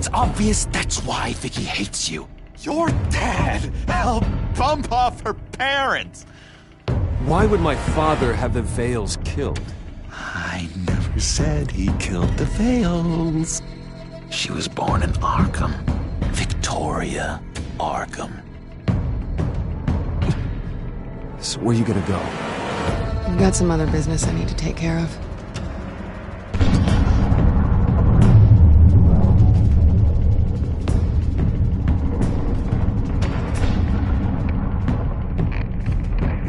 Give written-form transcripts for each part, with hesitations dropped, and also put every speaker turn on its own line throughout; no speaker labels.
It's obvious that's why Vicky hates you.
Your dad helped bump off her parents!
Why would my father have the Vales killed?
I never said he killed the Vales. She was born in Arkham. Victoria Arkham.
So where you gonna go?
I've got some other business I need to take care of.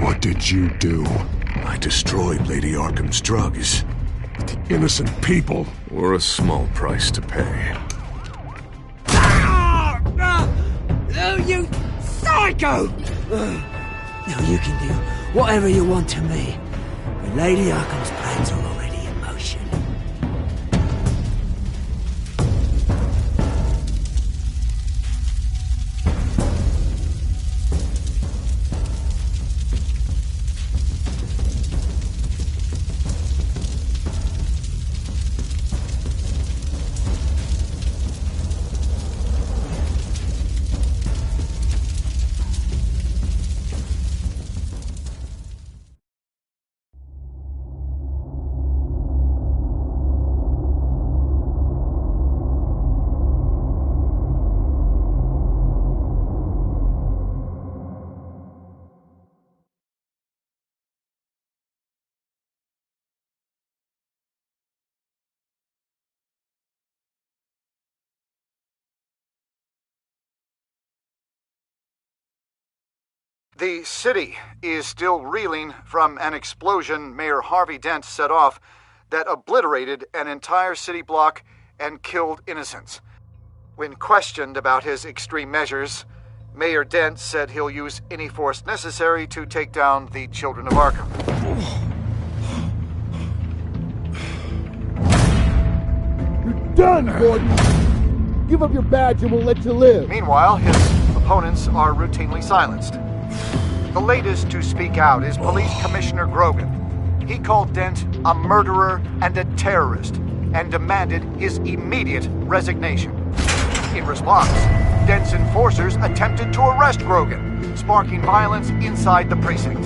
What did you do? I destroyed Lady Arkham's drugs. The innocent people were a small price to pay.
Oh, you psycho! Now you can do whatever you want to me. But Lady Arkham's plans are already in motion.
The city is still reeling from an explosion Mayor Harvey Dent set off that obliterated an entire city block and killed innocents. When questioned about his extreme measures, Mayor Dent said he'll use any force necessary to take down the children of Arkham.
You're done, Gordon! Give up your badge and we'll let you live.
Meanwhile, his opponents are routinely silenced. The latest to speak out is Police Commissioner Grogan. He called Dent a murderer and a terrorist and demanded his immediate resignation. In response, Dent's enforcers attempted to arrest Grogan, sparking violence inside the precinct.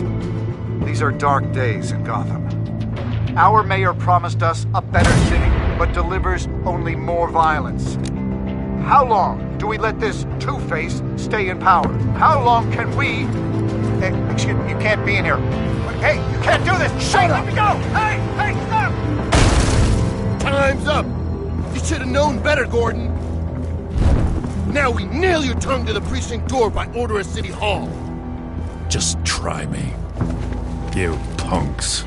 These are dark days in Gotham. Our mayor promised us a better city, but delivers only more violence. How long do we let this two-face stay in power? How long can we... Hey, excuse me, you can't be in here. Hey, you can't do this! Shut up! Let me go! Hey, stop!
Time's up! You should have known better, Gordon. Now we nail your tongue to the precinct door by order of City Hall.
Just try me, you punks.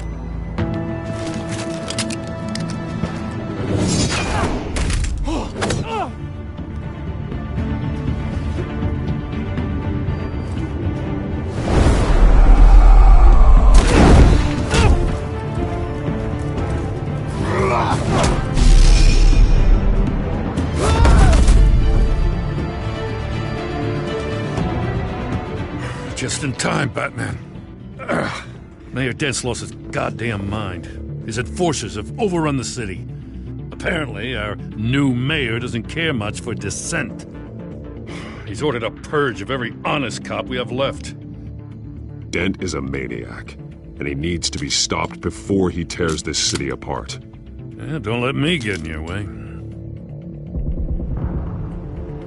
Just in time, Batman. Mayor Dent's lost his goddamn mind. His enforcers have overrun the city. Apparently, our new mayor doesn't care much for dissent. He's ordered a purge of every honest cop we have left.
Dent is a maniac, and he needs to be stopped before he tears this city apart.
Yeah, don't let me get in your way.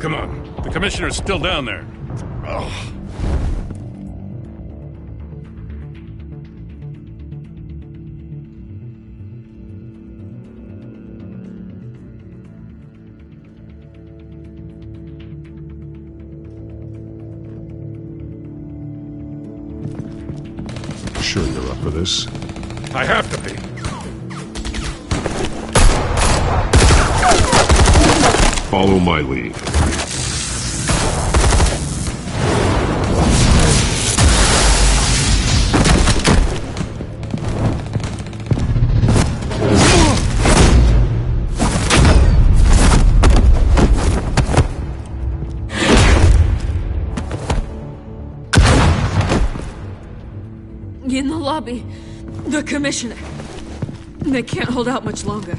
Come on, the commissioner's still down there. Ugh.
Sure you're up for this?
I have to be.
Follow my lead.
In the lobby, the commissioner. They can't hold out much longer.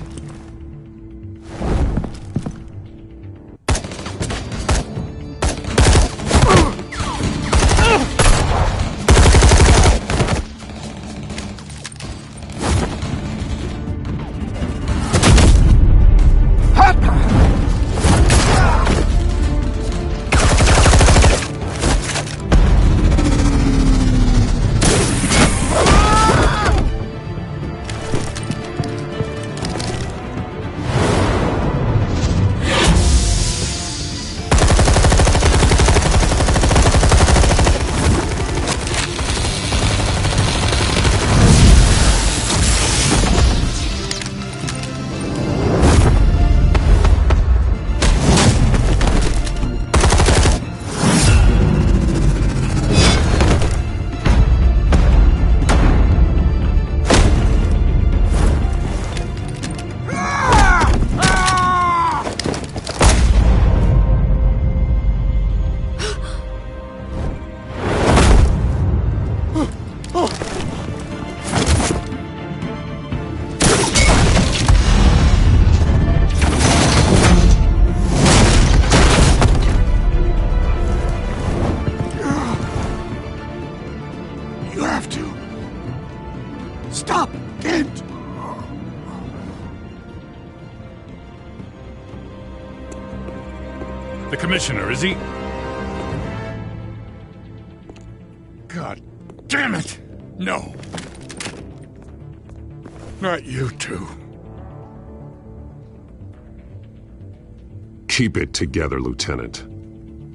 have to. Stop, Dent!
The commissioner, is he? God damn it! No.
Not you two.
Keep it together, Lieutenant.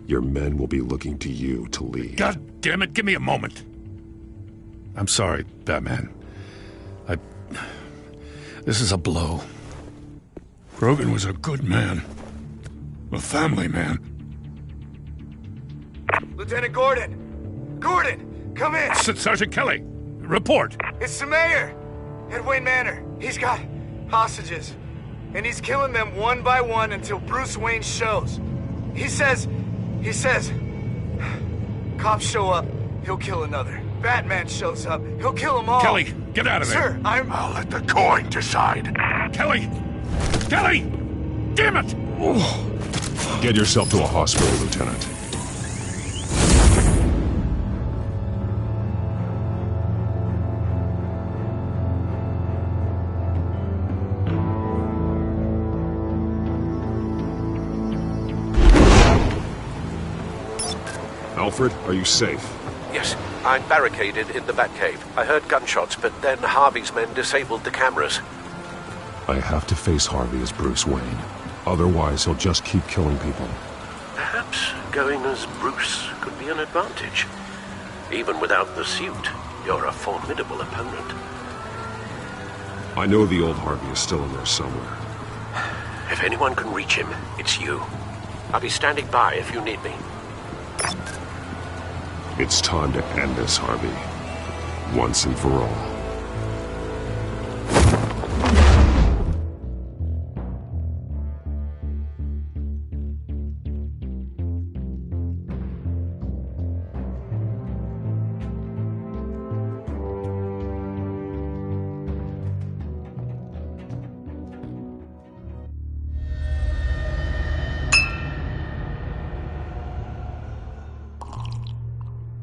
Your men will be looking to you to lead.
God damn it, give me a moment. I'm sorry, Batman. This is a blow. Grogan was a good man. A family man.
Lieutenant Gordon! Gordon, come in!
Sergeant Kelly, report.
It's the mayor! At Wayne Manor. He's got hostages. And he's killing them one by one until Bruce Wayne shows. He says... Cops show up, he'll kill another. Batman shows up, he'll kill them all.
Kelly, get out of there.
Sir,
I'll let the coin decide.
Kelly! Kelly! Damn it!
Get yourself to a hospital, Lieutenant. Alfred, are you safe?
Yes, I'm barricaded in the Batcave. I heard gunshots, but then Harvey's men disabled the cameras.
I have to face Harvey as Bruce Wayne. Otherwise, he'll just keep killing people.
Perhaps going as Bruce could be an advantage. Even without the suit, you're a formidable opponent.
I know the old Harvey is still in there somewhere.
If anyone can reach him, it's you. I'll be standing by if you need me.
It's time to end this, Harvey. Once and for all.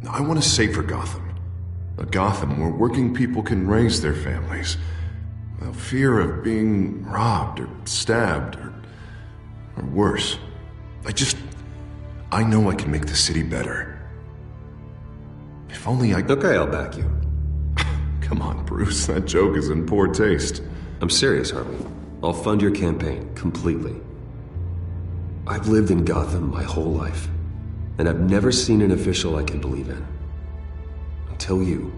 I want a safer Gotham. A Gotham where working people can raise their families without fear of being robbed or stabbed or worse. I know I can make the city better. If only I...
Okay, I'll back you.
Come on, Bruce. That joke is in poor taste.
I'm serious, Harvey. I'll fund your campaign, completely. I've lived in Gotham my whole life. And I've never seen an official I can believe in. Until you.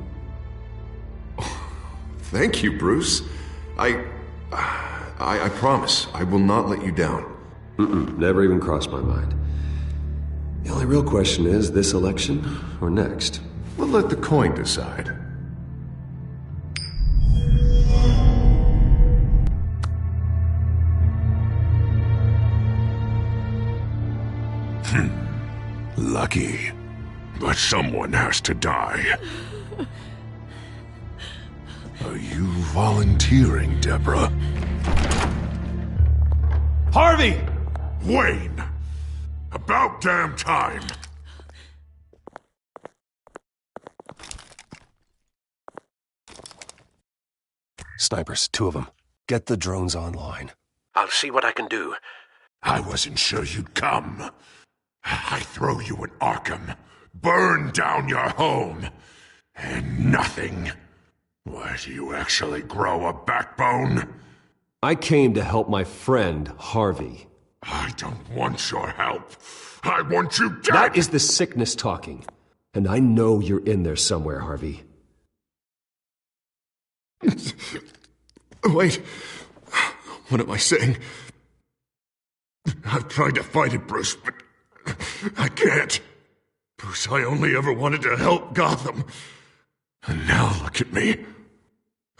Thank you, Bruce. I promise I will not let you down.
Never even crossed my mind. The only real question is, this election or next?
We'll let the coin decide.
Lucky. But someone has to die. Are you volunteering, Deborah?
Harvey!
Wayne! About damn time!
Snipers, 2 of them. Get the drones online.
I'll see what I can do.
I wasn't sure you'd come. I throw you in Arkham, burn down your home, and nothing. Why, do you actually grow a backbone?
I came to help my friend, Harvey.
I don't want your help. I want you dead!
That is the sickness talking. And I know you're in there somewhere, Harvey.
Wait. What am I saying? I've tried to fight it, Bruce, but I can't. Bruce, I only ever wanted to help Gotham. And now look at me.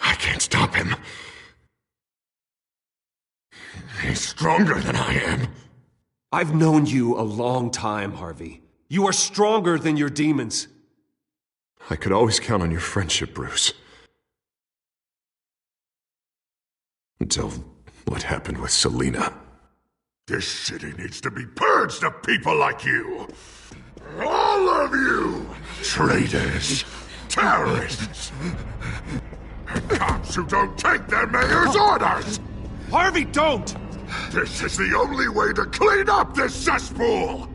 I can't stop him. He's stronger than I am.
I've known you a long time, Harvey. You are stronger than your demons.
I could always count on your friendship, Bruce. Until what happened with Selina.
This city needs to be purged of people like you. All of you! Traitors! Terrorists! Cops who don't take their mayor's orders!
Harvey, don't!
This is the only way to clean up this cesspool!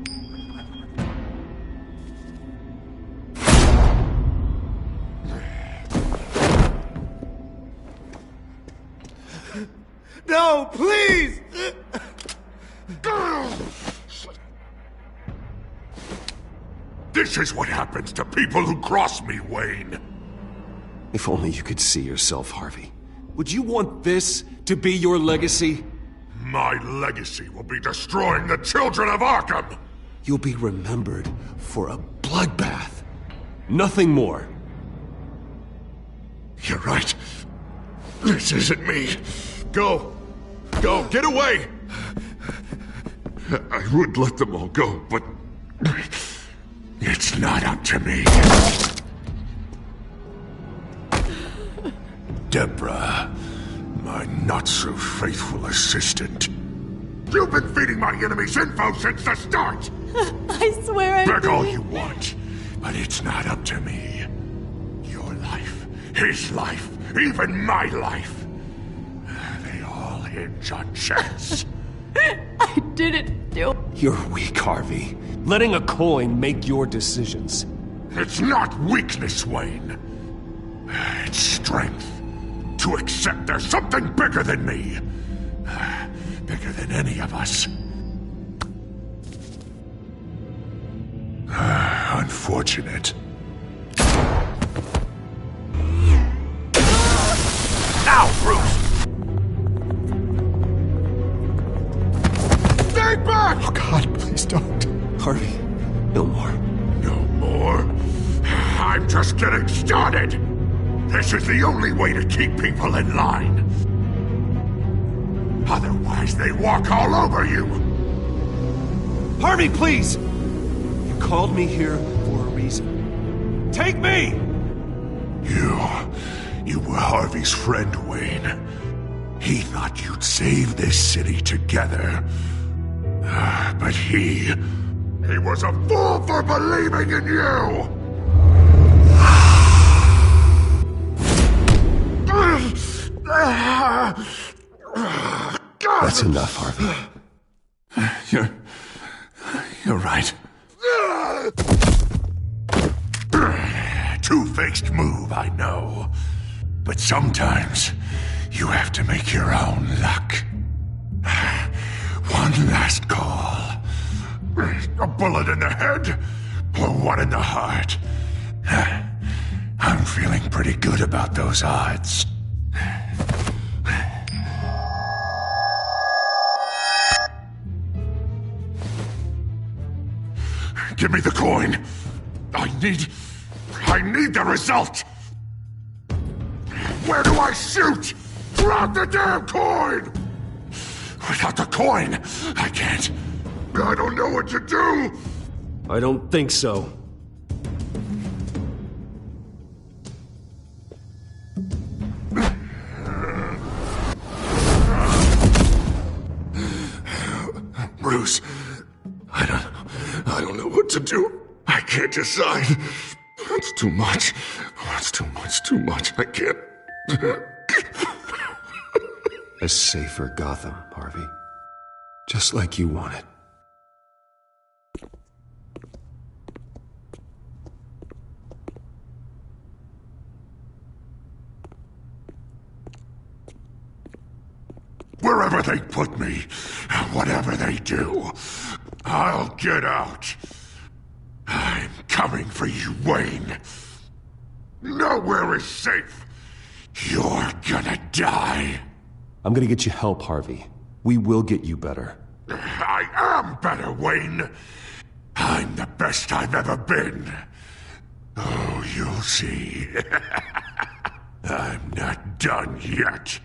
No, please!
This is what happens to people who cross me, Wayne.
If only you could see yourself, Harvey. Would you want this to be your legacy?
My legacy will be destroying the children of Arkham!
You'll be remembered for a bloodbath. Nothing more.
You're right. This isn't me. Go. Go. Get away! I would let them all go, but... it's not up to me. Deborah, my not-so-faithful assistant. You've been feeding my enemies info since the start!
I swear I
Beg all you want, but it's not up to me. Your life, his life, even my life. They all hinge on chance.
I didn't do it.
You're weak, Harvey. Letting a coin make your decisions.
It's not weakness, Wayne. It's strength. To accept there's something bigger than me. Bigger than any of us. Unfortunate. Now, Bruce! Stay back!
Oh God, please don't.
Harvey, no more.
No more? I'm just getting started! This is the only way to keep people in line. Otherwise, they walk all over you!
Harvey, please! You called me here for a reason. Take me!
You were Harvey's friend, Wayne. He thought you'd save this city together. But he was a fool for believing in you!
That's enough, Harvey.
You're right. Two-faced move, I know. But sometimes you have to make your own luck. One last call. A bullet in the head, or one in the heart. I'm feeling pretty good about those odds. Give me the coin. I need the result. Where do I shoot? Drop the damn coin! Without the coin, I can't. I don't know what to do.
I don't think so.
Bruce, I don't know what to do. I can't decide. It's too much. It's too much. I can't.
A safer Gotham, Harvey. Just like you wanted.
Wherever they put me, whatever they do, I'll get out. I'm coming for you, Wayne. Nowhere is safe. You're gonna die.
I'm gonna get you help, Harvey. We will get you better.
I am better, Wayne. I'm the best I've ever been. Oh, you'll see. I'm not done yet.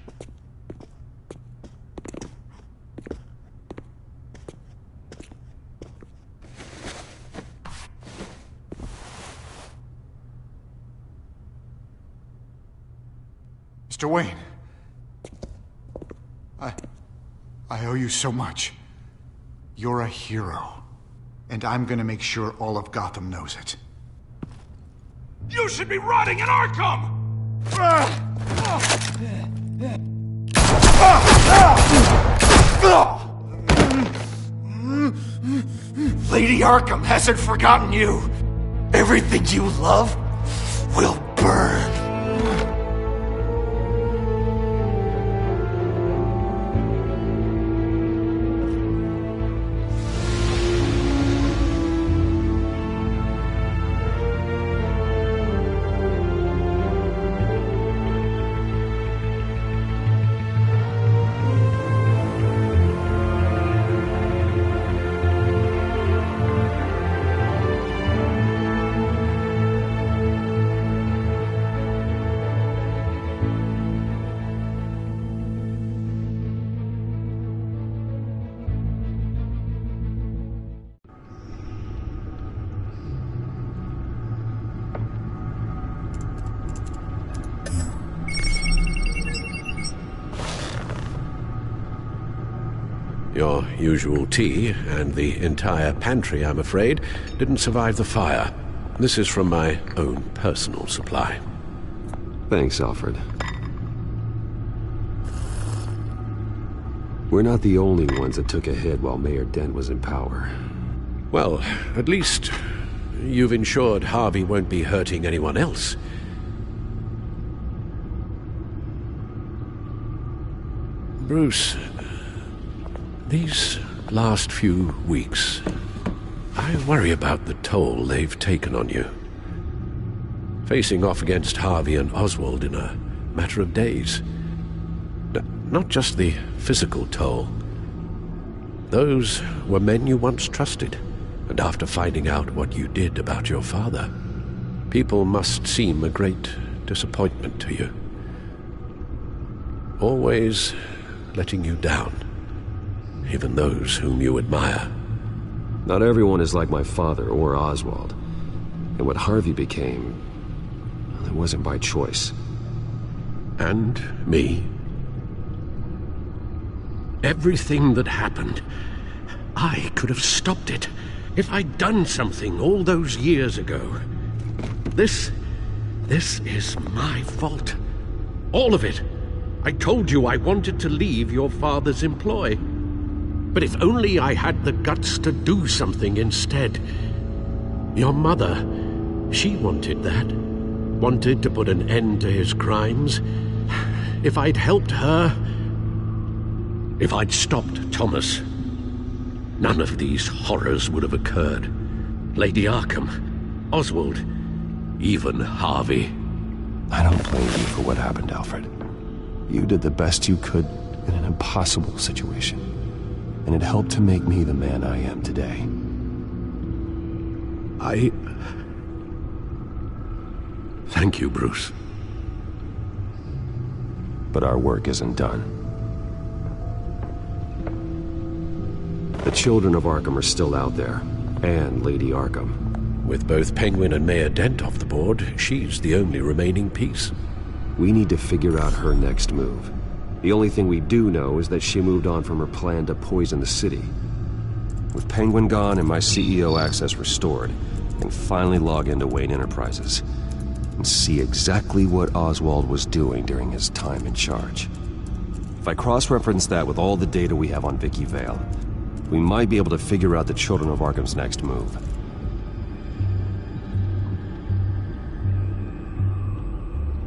Mr. Wayne. I owe you so much. You're a hero. And I'm gonna make sure all of Gotham knows it.
You should be rotting in Arkham!
Lady Arkham hasn't forgotten you. Everything you love will burn.
Your usual tea and the entire pantry, I'm afraid, didn't survive the fire. This is from my own personal supply.
Thanks, Alfred. We're not the only ones that took a hit while Mayor Dent was in power.
Well, at least you've ensured Harvey won't be hurting anyone else. Bruce, these last few weeks, I worry about the toll they've taken on you. Facing off against Harvey and Oswald in a matter of days. Not just the physical toll. Those were men you once trusted, and after finding out what you did about your father, people must seem a great disappointment to you. Always letting you down. Even those whom you admire.
Not everyone is like my father or Oswald. And what Harvey became, it wasn't by choice.
And me. Everything that happened, I could have stopped it if I'd done something all those years ago. This is my fault. All of it. I told you I wanted to leave your father's employ. But if only I had the guts to do something instead. Your mother, she wanted that. Wanted to put an end to his crimes. If I'd helped her, if I'd stopped Thomas, none of these horrors would have occurred. Lady Arkham, Oswald, even Harvey.
I don't blame you for what happened, Alfred. You did the best you could in an impossible situation. And it helped to make me the man I am today.
Thank you, Bruce.
But our work isn't done. The children of Arkham are still out there, and Lady Arkham.
With both Penguin and Mayor Dent off the board, she's the only remaining piece.
We need to figure out her next move. The only thing we do know is that she moved on from her plan to poison the city. With Penguin gone and my CEO access restored, I can finally log into Wayne Enterprises and see exactly what Oswald was doing during his time in charge. If I cross-reference that with all the data we have on Vicky Vale, we might be able to figure out the Children of Arkham's next move.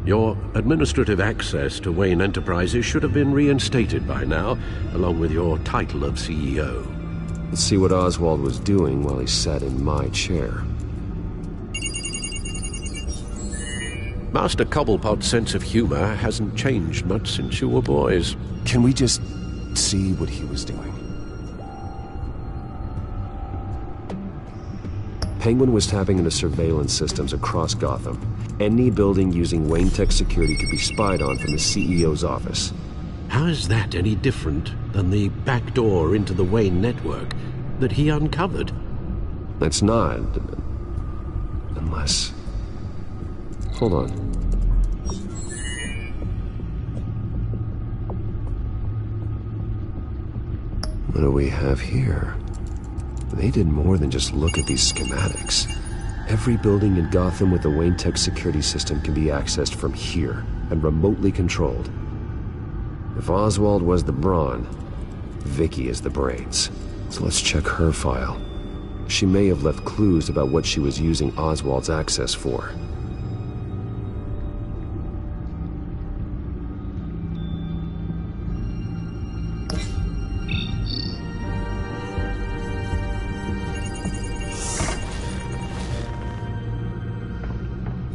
Your administrative access to Wayne Enterprises should have been reinstated by now, along with your title of CEO.
Let's see what Oswald was doing while he sat in my chair.
Master Cobblepot's sense of humor hasn't changed much since you were boys.
Can we just see what he was doing? Penguin was tapping into surveillance systems across Gotham. Any building using Wayne Tech security could be spied on from the CEO's office.
How is that any different than the back door into the Wayne network that he uncovered?
It's not. Unless... Hold on. What do we have here? They did more than just look at these schematics. Every building in Gotham with the Wayne Tech security system can be accessed from here and remotely controlled. If Oswald was the brawn, Vicky is the brains. So let's check her file. She may have left clues about what she was using Oswald's access for.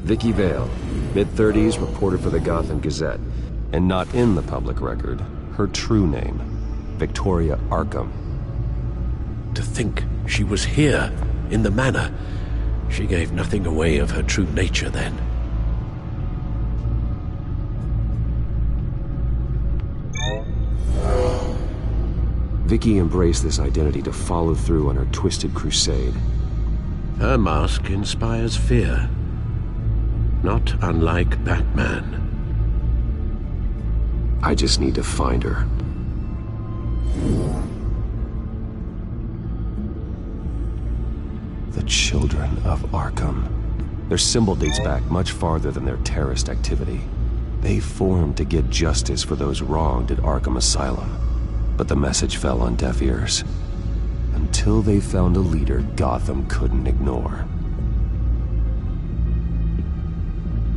Vicky Vale, mid-30s, reporter for the Gotham Gazette. And not in the public record, her true name, Victoria Arkham.
To think she was here, in the manor. She gave nothing away of her true nature then.
Vicky embraced this identity to follow through on her twisted crusade.
Her mask inspires fear. Not unlike Batman.
I just need to find her. The Children of Arkham. Their symbol dates back much farther than their terrorist activity. They formed to get justice for those wronged at Arkham Asylum. But the message fell on deaf ears. Until they found a leader Gotham couldn't ignore.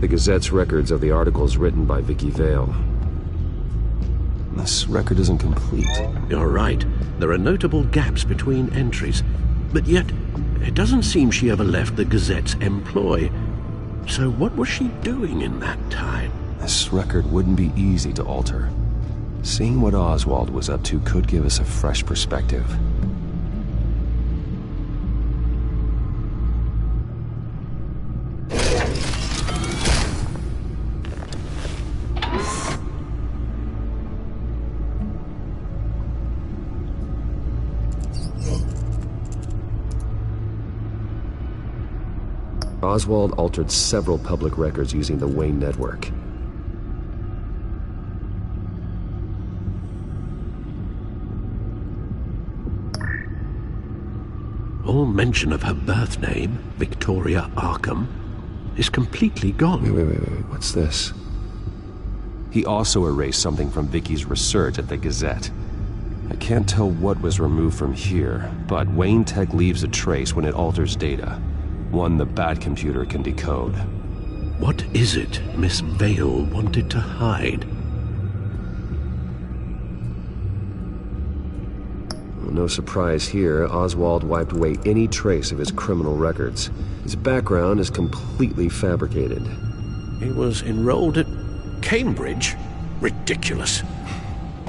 The Gazette's records of the articles written by Vicky Vale. This record isn't complete.
You're right. There are notable gaps between entries. But yet, it doesn't seem she ever left the Gazette's employ. So what was she doing in that time?
This record wouldn't be easy to alter. Seeing what Oswald was up to could give us a fresh perspective. Oswald altered several public records using the Wayne network.
All mention of her birth name, Victoria Arkham, is completely gone.
Wait. What's this? He also erased something from Vicky's research at the Gazette. I can't tell what was removed from here, but Wayne Tech leaves a trace when it alters data. One the Bat computer can decode.
What is it Miss Vale wanted to hide?
No surprise here, Oswald wiped away any trace of his criminal records. His background is completely fabricated.
He was enrolled at Cambridge? Ridiculous.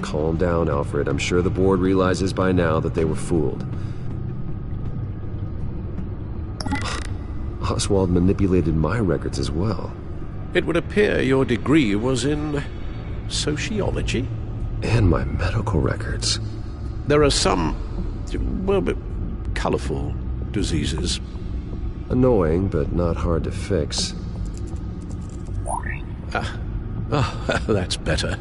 Calm down, Alfred. I'm sure the board realizes by now that they were fooled. Oswald manipulated my records as well.
It would appear your degree was in sociology?
And my medical records.
There are some, well, colorful diseases.
Annoying, but not hard to fix.
That's better.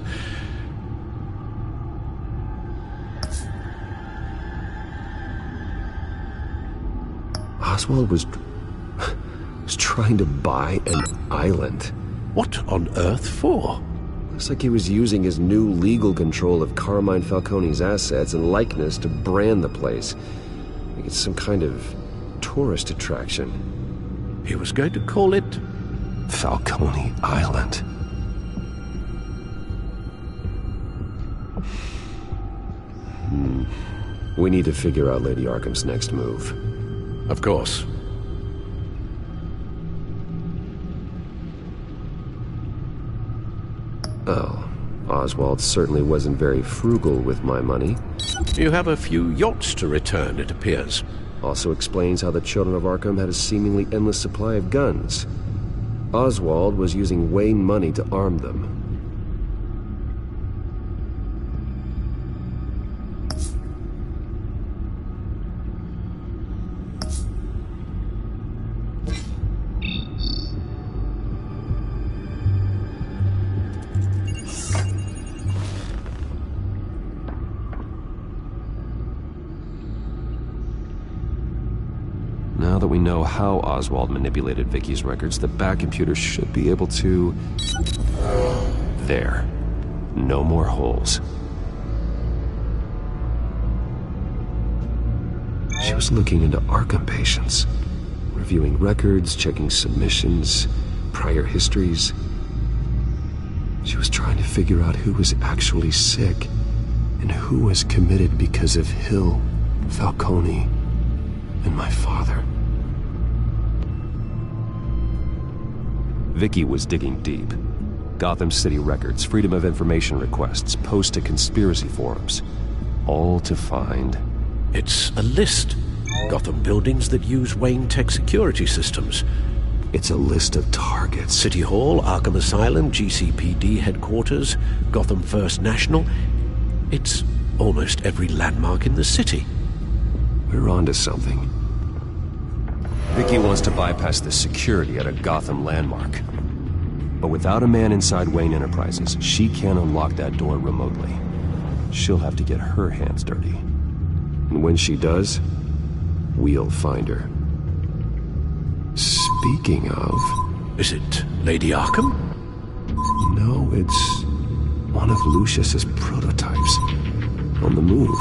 Oswald was trying to buy an island.
What on earth for?
Looks like he was using his new legal control of Carmine Falcone's assets and likeness to brand the place. Like it's some kind of tourist attraction.
He was going to call it
Falcone Island. We need to figure out Lady Arkham's next move.
Of course.
Oh, Oswald certainly wasn't very frugal with my money.
You have a few yachts to return, it appears.
Also explains how the Children of Arkham had a seemingly endless supply of guns. Oswald was using Wayne money to arm them. Now that we know how Oswald manipulated Vicky's records, the back computer should be able to... There. No more holes. She was looking into Arkham patients, reviewing records, checking submissions, prior histories. She was trying to figure out who was actually sick and who was committed because of Hill, Falcone, and my father. Vicky was digging deep. Gotham City records, Freedom of Information requests, posts to conspiracy forums. All to find...
It's a list. Gotham buildings that use Wayne Tech security systems.
It's a list of targets.
City Hall, Arkham Asylum, GCPD headquarters, Gotham First National. It's almost every landmark in the city.
We're onto something. Vicky wants to bypass the security at a Gotham landmark. But without a man inside Wayne Enterprises, she can't unlock that door remotely. She'll have to get her hands dirty. And when she does, we'll find her. Speaking of...
Is it Lady Arkham?
No, it's one of Lucius's prototypes. On the move.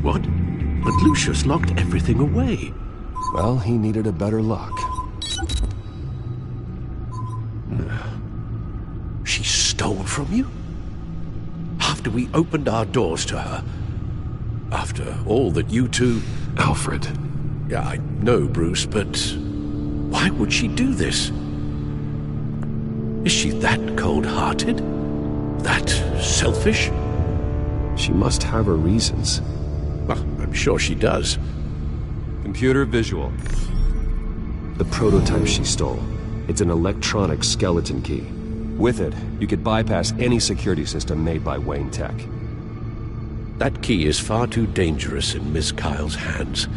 What? But Lucius locked everything away.
Well, he needed a better lock.
She stole from you? After we opened our doors to her? After all that you two...
Alfred.
Yeah, I know, Bruce, but... why would she do this? Is she that cold-hearted? That selfish?
She must have her reasons.
Well, I'm sure she does.
Computer visual. The prototype she stole. It's an electronic skeleton key. With it, you could bypass any security system made by Wayne Tech.
That key is far too dangerous in Miss Kyle's hands,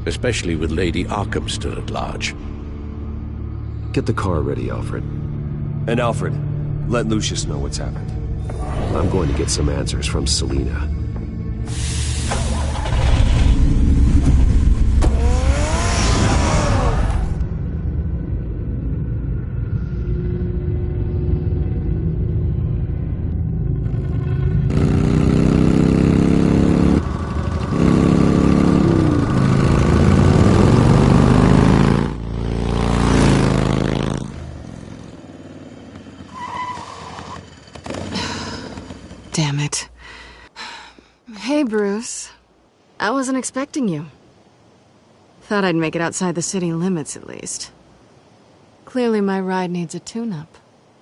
especially with Lady Arkham still at large.
Get the car ready, Alfred. And Alfred, let Lucius know what's happened. I'm going to get some answers from Selina.
Damn it. Hey, Bruce. I wasn't expecting you. Thought I'd make it outside the city limits, at least. Clearly my ride needs a tune-up.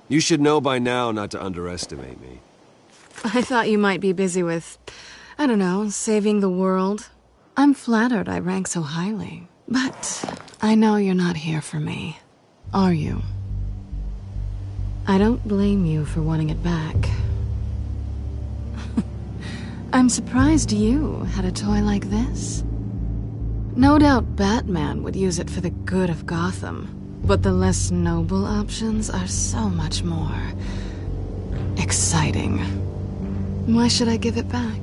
You should know by now not to underestimate me.
I thought you might be busy with, I don't know, saving the world. I'm flattered I rank so highly. But I know you're not here for me, are you? I don't blame you for wanting it back. I'm surprised you had a toy like this. No doubt Batman would use it for the good of Gotham, but the less noble options are so much more exciting. Why should I give it back?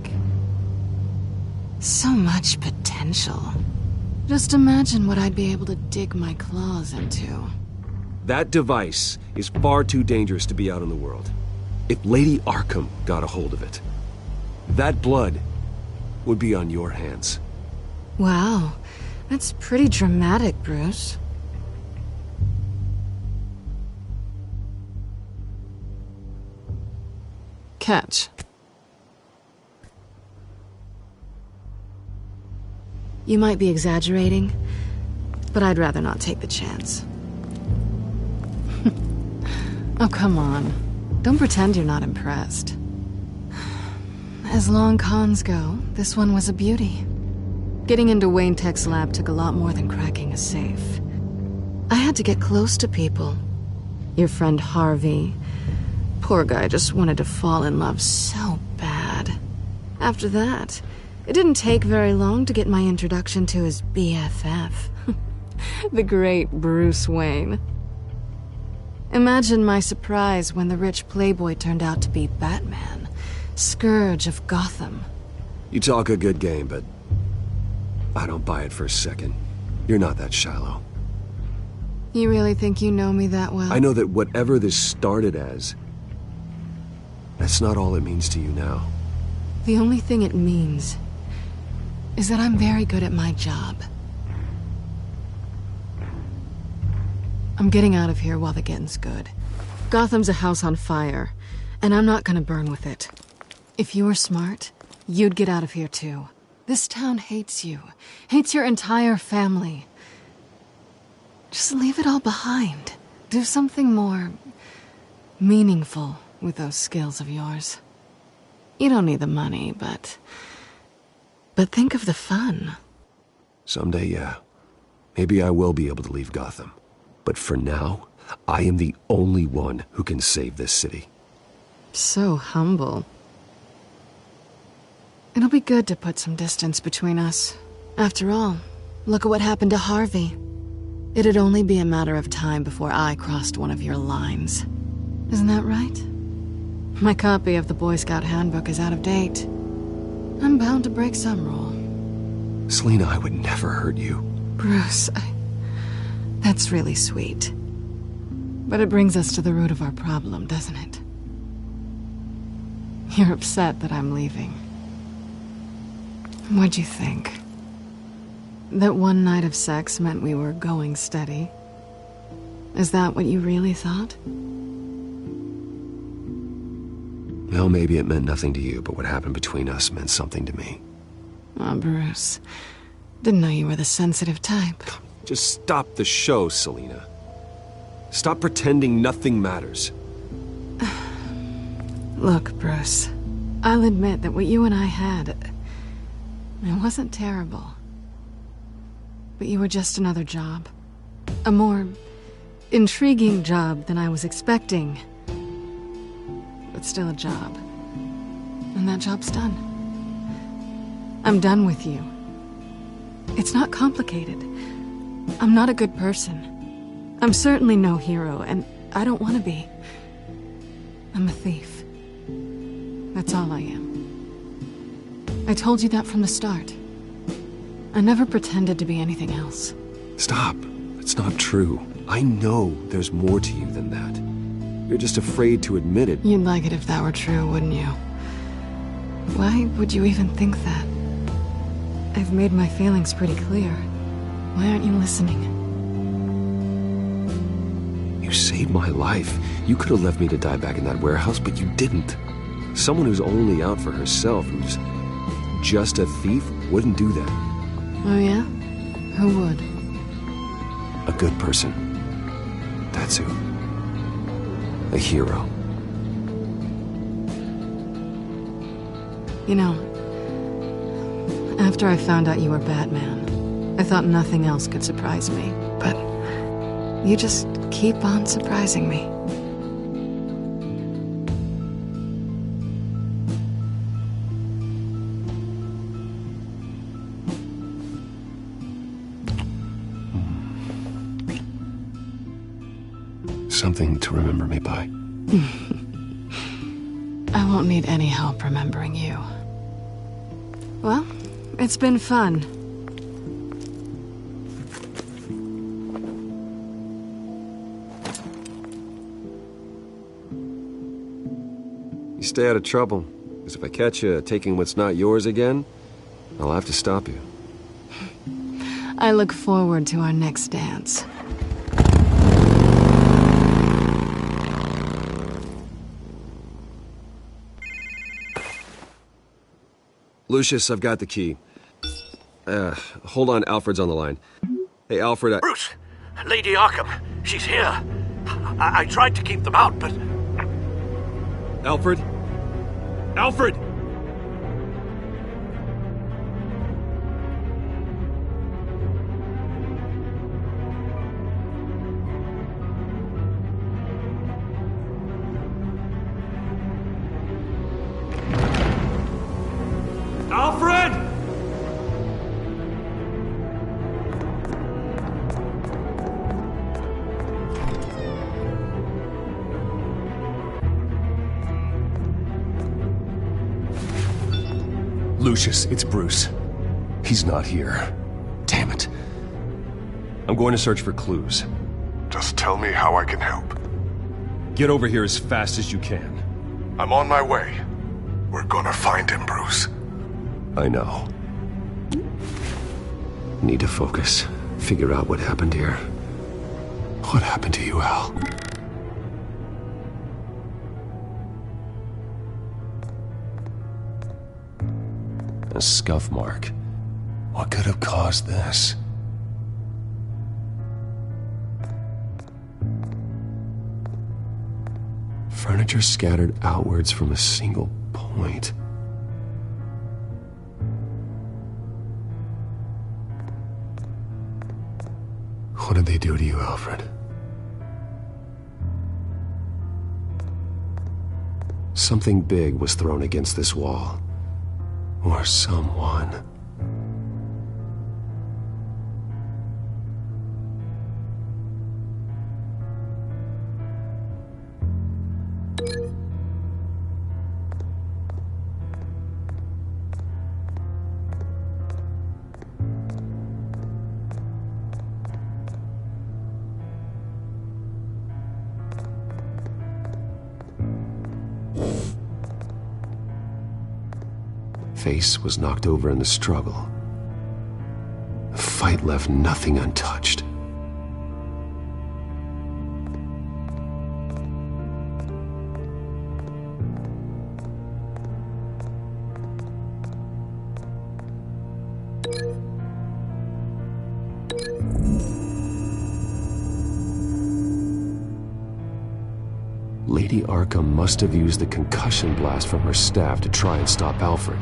So much potential. Just imagine what I'd be able to dig my claws into.
That device is far too dangerous to be out in the world. If Lady Arkham got a hold of it, that blood would be on your hands.
Wow, that's pretty dramatic, Bruce. Catch. You might be exaggerating, but I'd rather not take the chance. Oh, come on. Don't pretend you're not impressed. As long cons go, this one was a beauty. Getting into Wayne Tech's lab took a lot more than cracking a safe. I had to get close to people. Your friend Harvey. Poor guy just wanted to fall in love so bad. After that, it didn't take very long to get my introduction to his BFF. The great Bruce Wayne. Imagine my surprise when the rich playboy turned out to be Batman, Scourge of Gotham.
You talk a good game, but I don't buy it for a second. You're not that shallow.
You really think you know me that well?
I know that whatever this started as, that's not all it means to you now.
The only thing it means is that I'm very good at my job. I'm getting out of here while the getting's good. Gotham's a house on fire, and I'm not gonna burn with it. If you were smart, you'd get out of here too. This town hates you, hates your entire family. Just leave it all behind. Do something more meaningful with those skills of yours. You don't need the money, but think of the fun.
Someday, yeah. Maybe I will be able to leave Gotham. But for now, I am the only one who can save this city.
So humble. It'll be good to put some distance between us. After all, look at what happened to Harvey. It'd only be a matter of time before I crossed one of your lines. Isn't that right? My copy of the Boy Scout handbook is out of date. I'm bound to break some rule.
Selina, I would never hurt you.
Bruce, that's really sweet. But it brings us to the root of our problem, doesn't it? You're upset that I'm leaving. What'd you think? That one night of sex meant we were going steady? Is that what you really thought?
Well, maybe it meant nothing to you, but what happened between us meant something to me.
Oh, Bruce. Didn't know you were the sensitive type.
Just stop the show, Selina. Stop pretending nothing matters.
Look, Bruce. I'll admit that what you and I had, it wasn't terrible. But you were just another job. A more intriguing job than I was expecting. But still a job. And that job's done. I'm done with you. It's not complicated. I'm not a good person. I'm certainly no hero, and I don't want to be. I'm a thief. That's all I am. I told you that from the start. I never pretended to be anything else.
Stop. It's not true. I know there's more to you than that. You're just afraid to admit it.
You'd like it if that were true, wouldn't you? Why would you even think that? I've made my feelings pretty clear. Why aren't you listening?
You saved my life. You could have left me to die back in that warehouse, but you didn't. Someone who's only out for herself, who's just a thief, wouldn't do that.
Oh yeah? Who would?
A good person. That's who. A hero.
You know, after I found out you were Batman, I thought nothing else could surprise me. But you just keep on surprising me.
Something to remember me by.
I won't need any help remembering you. Well, it's been fun.
You stay out of trouble, because if I catch you taking what's not yours again, I'll have to stop you.
I look forward to our next dance.
Lucius, I've got the key. Hold on, Alfred's on the line. Hey, Alfred,
Bruce! Lady Arkham, she's here. I tried to keep them out, but...
Alfred? Alfred!
Alfred!
Lucius, it's Bruce. He's not here. Damn it. I'm going to search for clues.
Just tell me how I can help.
Get over here as fast as you can.
I'm on my way. We're gonna find him, Bruce.
I know. Need to focus. Figure out what happened here. What happened to you, Al? A scuff mark. What could have caused this? Furniture scattered outwards from a single point. What did they do to you, Alfred? Something big was thrown against this wall. Or someone. Face was knocked over in the struggle. The fight left nothing untouched. Lady Arkham must have used the concussion blast from her staff to try and stop Alfred.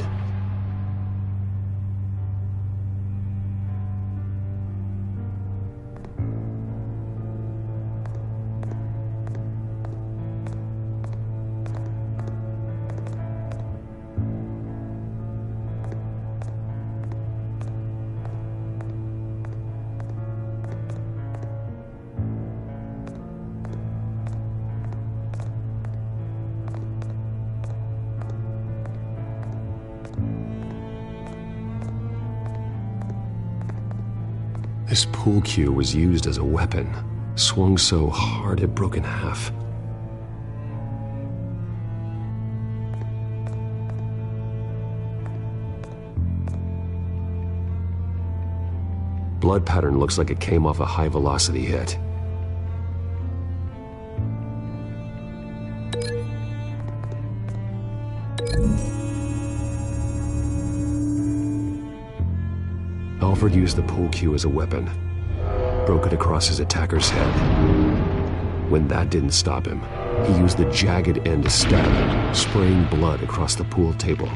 This pool cue was used as a weapon, swung so hard it broke in half. Blood pattern looks like it came off a high-velocity hit. Alfred used the pool cue as a weapon, broke it across his attacker's head. When that didn't stop him, he used the jagged end to stab him, spraying blood across the pool table.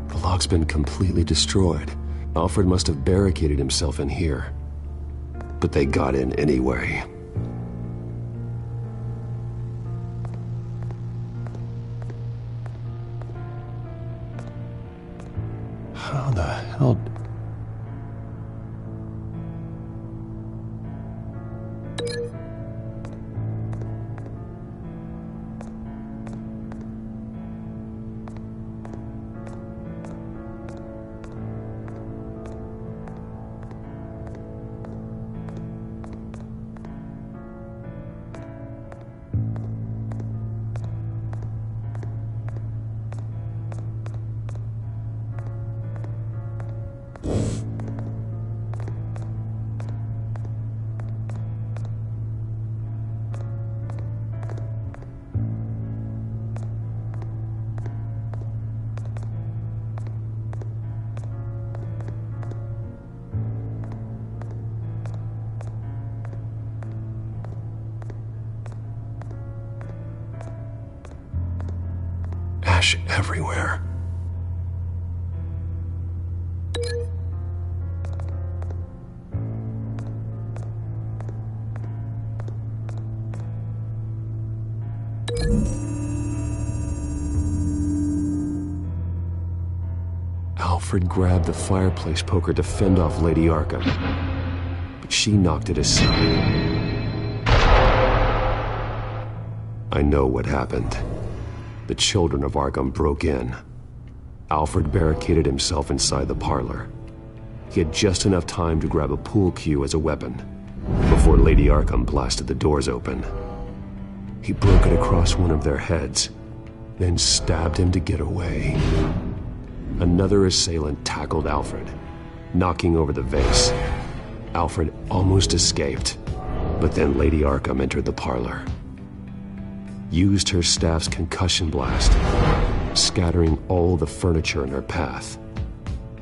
The lock's been completely destroyed. Alfred must have barricaded himself in here. But they got in anyway. How the hell... Ash everywhere. Alfred grabbed the fireplace poker to fend off Lady Arkham, but she knocked it aside. I know what happened. The children of Arkham broke in. Alfred barricaded himself inside the parlor. He had just enough time to grab a pool cue as a weapon before Lady Arkham blasted the doors open. He broke it across one of their heads, then stabbed him to get away. Another assailant tackled Alfred, knocking over the vase. Alfred almost escaped, but then Lady Arkham entered the parlor. Used her staff's concussion blast, scattering all the furniture in her path,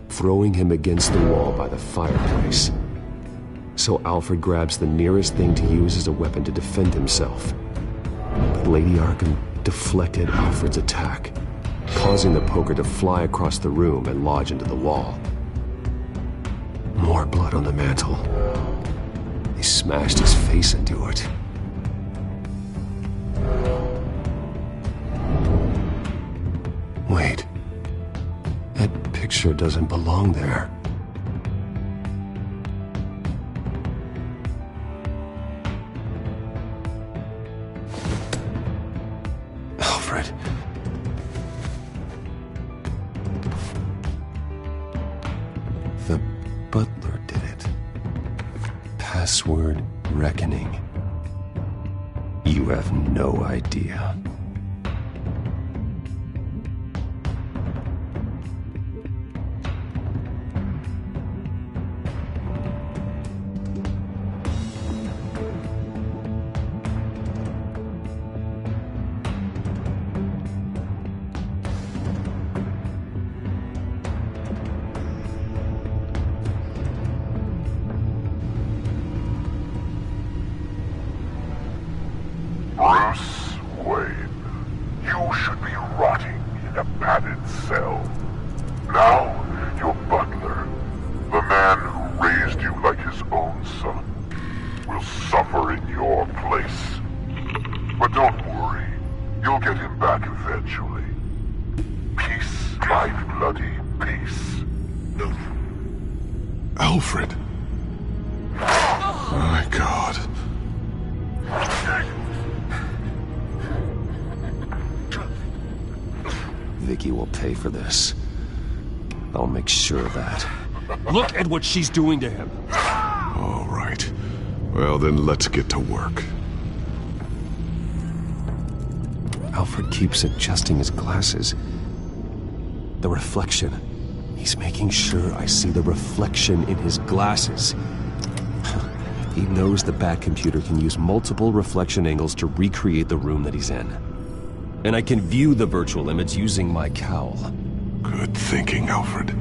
throwing him against the wall by the fireplace. So Alfred grabs the nearest thing to use as a weapon to defend himself. But Lady Arkham deflected Alfred's attack, causing the poker to fly across the room and lodge into the wall. More blood on the mantel. He smashed his face into it. Wait. That picture doesn't belong there. Alfred. The butler did it. Password reckoning. You have no idea.
Bruce Wayne, you should be rotting in a padded cell. Now, your butler, the man who raised you like his own son, will suffer in your place. But don't worry, you'll get him back eventually. Peace, my bloody peace.
Alfred. My God.
Vicky will pay for this. I'll make sure of that.
Look at what she's doing to him.
All right. Well, then let's get to work.
Alfred keeps adjusting his glasses. The reflection. He's making sure I see the reflection in his glasses. He knows the Batcomputer can use multiple reflection angles to recreate the room that he's in. And I can view the virtual image using my cowl.
Good thinking, Alfred.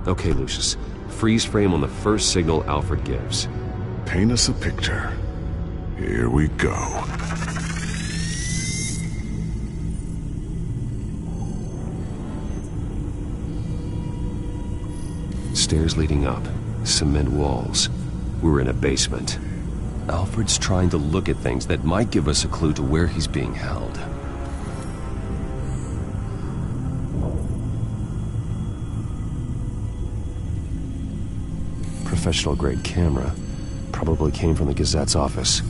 Okay, Lucius. Freeze frame on the first signal Alfred gives.
Paint us a picture. Here we go.
Stairs leading up. Cement walls. We're in a basement. Alfred's trying to look at things that might give us a clue to where he's being held. Professional-grade camera. Probably came from the Gazette's office.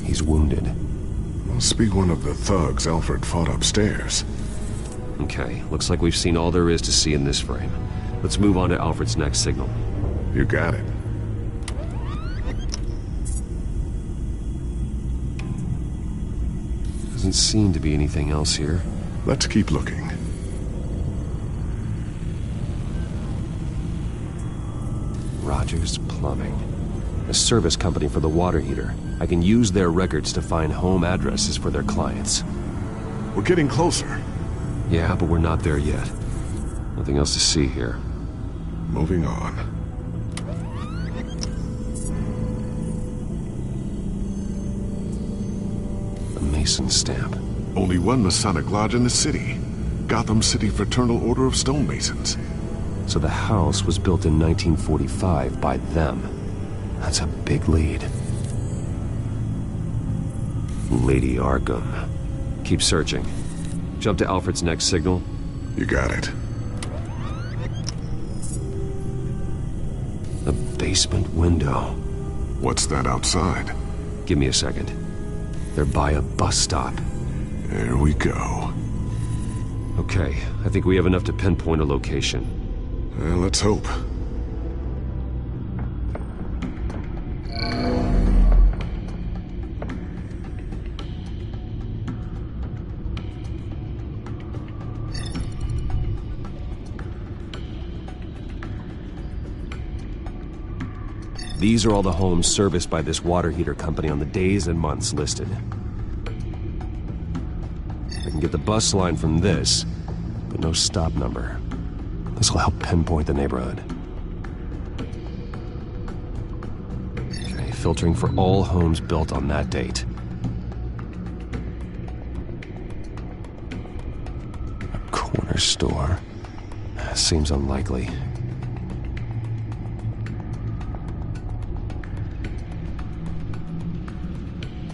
He's wounded.
Must be one of the thugs Alfred fought upstairs.
Okay, looks like we've seen all there is to see in this frame. Let's move on to Alfred's next signal.
You got it.
Doesn't seem to be anything else here.
Let's keep looking.
Rogers Plumbing. A service company for the water heater. I can use their records to find home addresses for their clients.
We're getting closer.
Yeah, but we're not there yet. Nothing else to see here.
Moving on.
A Mason stamp.
Only one Masonic lodge in the city. Gotham City Fraternal Order of Stonemasons.
So the house was built in 1945 by them. That's a big lead. Lady Arkham. Keep searching. Jump to Alfred's next signal.
You got it.
The basement window.
What's that outside?
Give me a second. They're by a bus stop.
There we go.
Okay, I think we have enough to pinpoint a location.
Let's hope.
These are all the homes serviced by this water heater company on the days and months listed. I can get the bus line from this, but no stop number. This will help pinpoint the neighborhood. Okay, filtering for all homes built on that date. A corner store. Seems unlikely.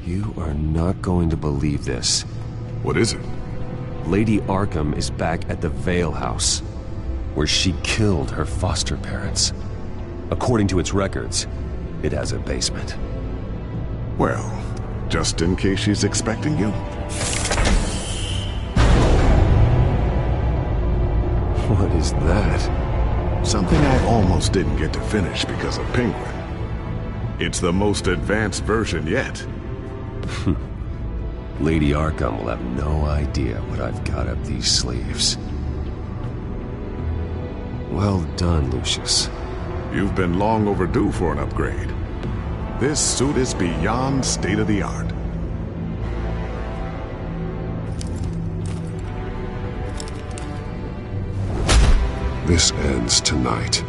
You are not going to believe this.
What is it?
Lady Arkham is back at the Vale House, where she killed her foster parents. According to its records, it has a basement.
Well, just in case she's expecting you.
What is that?
Something I almost didn't get to finish because of Penguin. It's the most advanced version yet.
Lady Arkham will have no idea what I've got up these sleeves. Well done, Lucius.
You've been long overdue for an upgrade. This suit is beyond state-of-the-art. This ends tonight.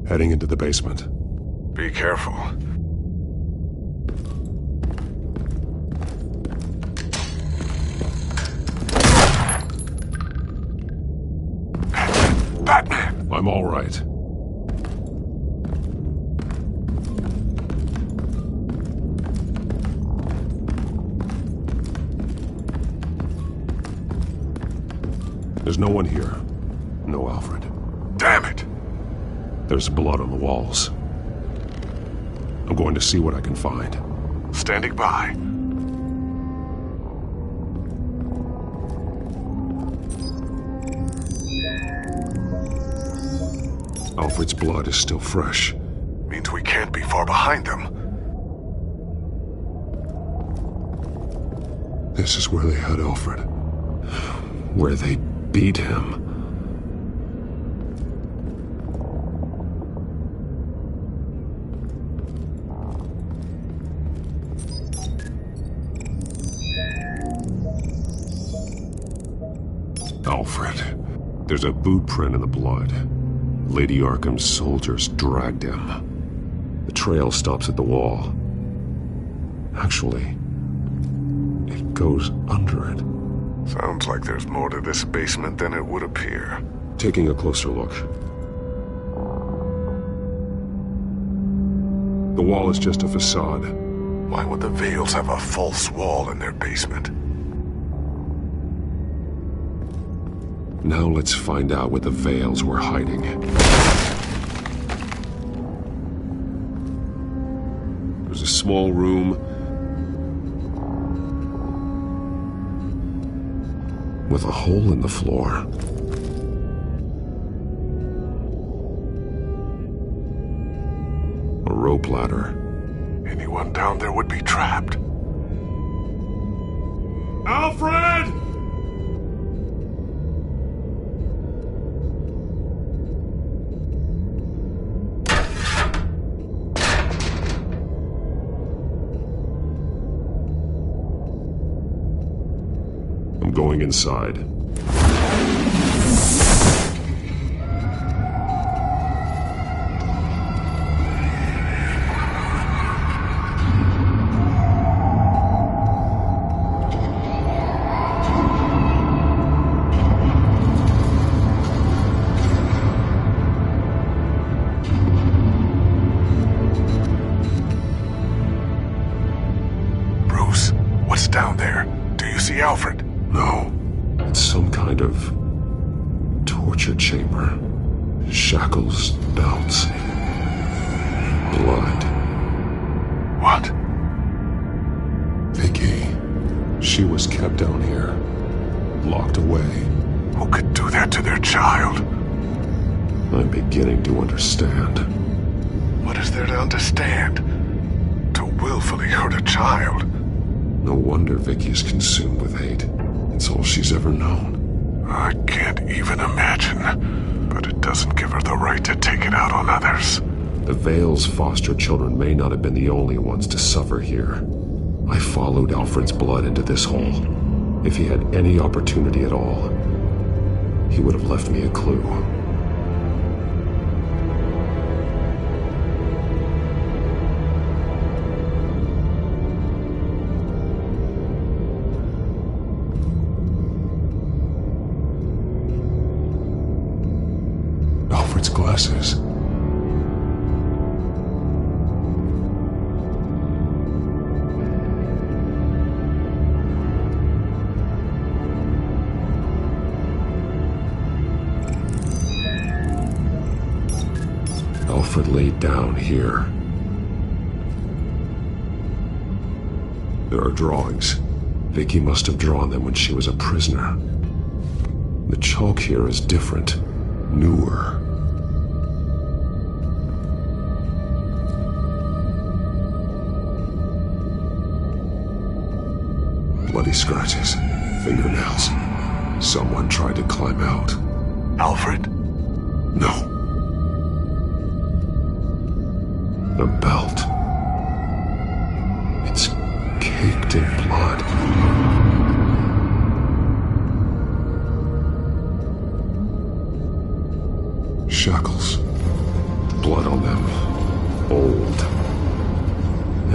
Heading into the basement.
Be careful. Batman!
I'm all right. There's no one here. No Alfred.
Damn it!
There's blood on the walls. I'm going to see what I can find.
Standing by.
Alfred's blood is still fresh.
Means we can't be far behind them.
This is where they had Alfred. Where they beat him. Alfred. There's a boot print in the blood. Lady Arkham's soldiers dragged him. The trail stops at the wall. Actually, it goes under it.
Sounds like there's more to this basement than it would appear.
Taking a closer look. The wall is just a facade.
Why would the Vales have a false wall in their basement?
Now let's find out where the Vales were hiding. There's a small room with a hole in the floor. A rope ladder.
Anyone down there would be trapped.
Alfred! I'm going inside.
Bruce, what's down there? Do you see Alfred?
No. It's some kind of torture chamber. Shackles, belts, blood.
What?
Vicky. She was kept down here, locked away.
Who could do that to their child?
I'm beginning to understand.
What is there to understand? To willfully hurt a child?
No wonder Vicky is consumed with hate. It's all she's ever known.
I can't even imagine. But it doesn't give her the right to take it out on others.
The Vale's foster children may not have been the only ones to suffer here. I followed Alfred's blood into this hole. If he had any opportunity at all, he would have left me a clue.
Alfred's glasses.
Alfred laid down here. There are drawings. Vicky must have drawn them when she was a prisoner. The chalk here is different, newer. Bloody scratches, fingernails. Someone tried to climb out.
Alfred?
No. The belt. It's caked in blood. Shackles. Blood on them. Old.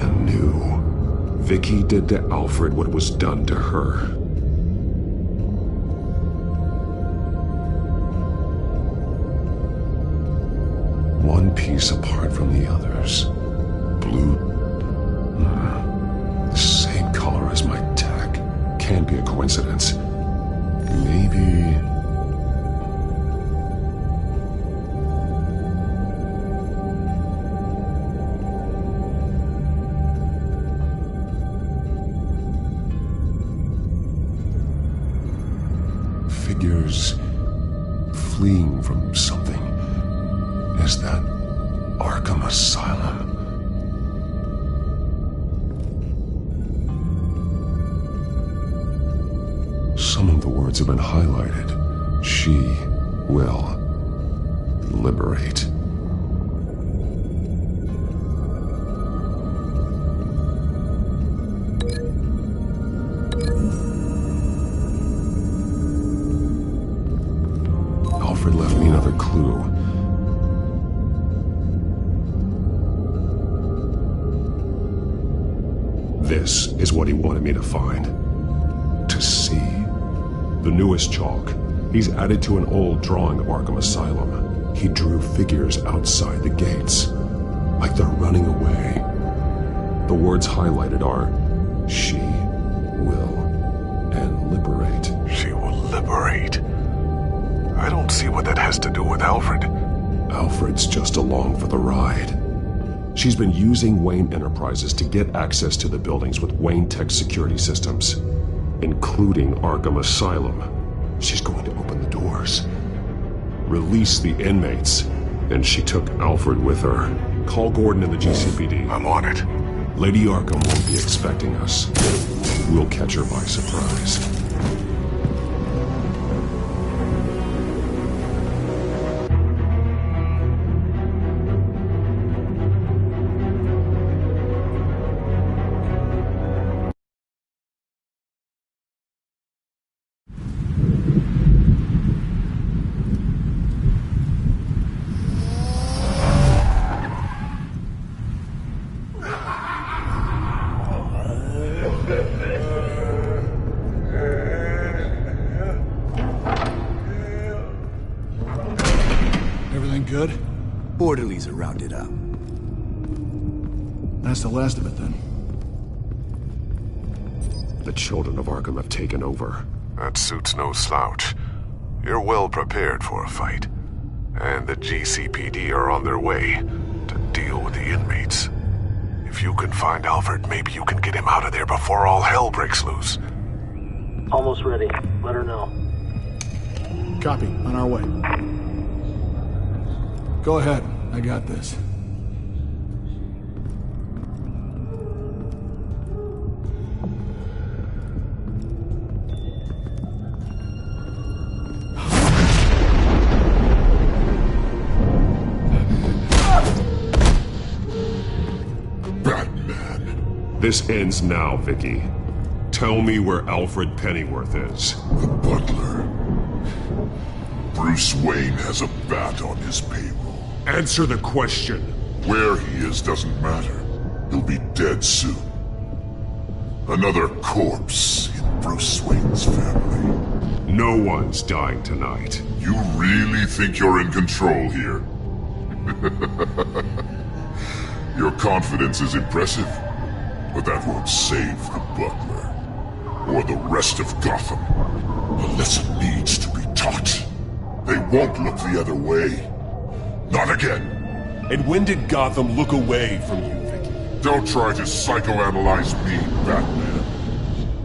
And new. Vicky did to Alfred what was done to her. One piece apart from the others. Blue. The same color as my tag. Can't be a coincidence. Maybe... figures fleeing from something. Is that Arkham Asylum? Some of the words have been highlighted. She will liberate. Alfred left me another clue. This is what he wanted me to find. To see. The newest chalk. He's added to an old drawing of Arkham Asylum. He drew figures outside the gates. Like they're running away. The words highlighted are, she will, and liberate.
She will liberate. I don't see what that has to do with Alfred.
Alfred's just along for the ride. She's been using Wayne Enterprises to get access to the buildings with Wayne Tech security systems, including Arkham Asylum. She's going to open the doors, release the inmates, and she took Alfred with her. Call Gordon and the GCPD.
I'm on it.
Lady Arkham won't be expecting us. We'll catch her by surprise.
Everything good?
Orderlies are rounded up.
That's the last of it, then.
The children of Arkham have taken over.
That suit's no slouch. You're well prepared for a fight. And the GCPD are on their way to deal with the inmates. If you can find Alfred, maybe you can get him out of there before all hell breaks loose.
Almost ready. Let her know.
Copy. On our way. Go ahead. I got this.
This ends now, Vicky. Tell me where Alfred Pennyworth is.
The butler. Bruce Wayne has a bat on his payroll.
Answer the question.
Where he is doesn't matter. He'll be dead soon. Another corpse in Bruce Wayne's family.
No one's dying tonight.
You really think you're in control here? Your confidence is impressive, but that won't save the butler. Or the rest of Gotham. A lesson needs to be taught. They won't look the other way. Not again.
And when did Gotham look away from you, Vicky?
Don't try to psychoanalyze me, Batman.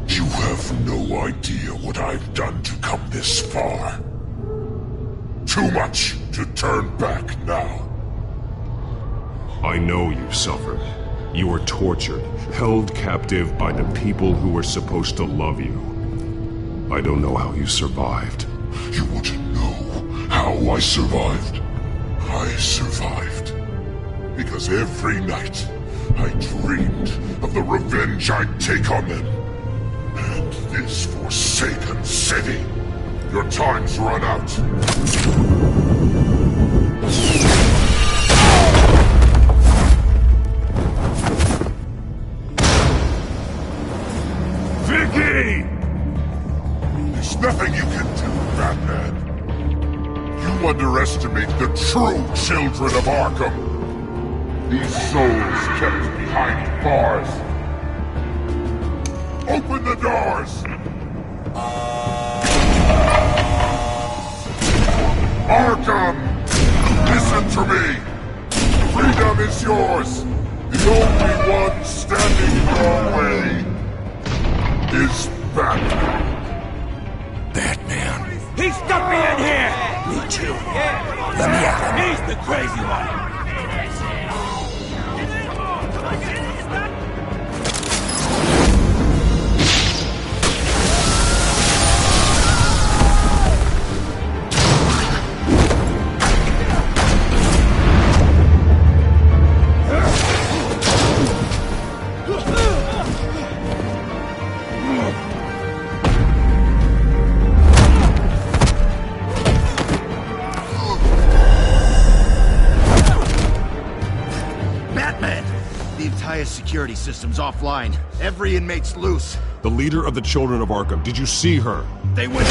You have no idea what I've done to come this far. Too much to turn back now.
I know you suffered. You were tortured, held captive by the people who were supposed to love you. I don't know how you survived.
You want to know how I survived? I survived because every night I dreamed of the revenge I'd take on them. And this forsaken city. Your time's run out.
Vicky!
There's nothing you can do, Batman. You underestimate the true children of Arkham. These souls kept behind bars. Open the doors! Arkham! Listen to me! Freedom is yours! The only one standing in your way is Batman.
Batman. He stuck me in here! Me too. Let me at him. He's the crazy one.
Security system's offline. Every inmate's loose.
The leader of the Children of Arkham. Did you see her?
They went...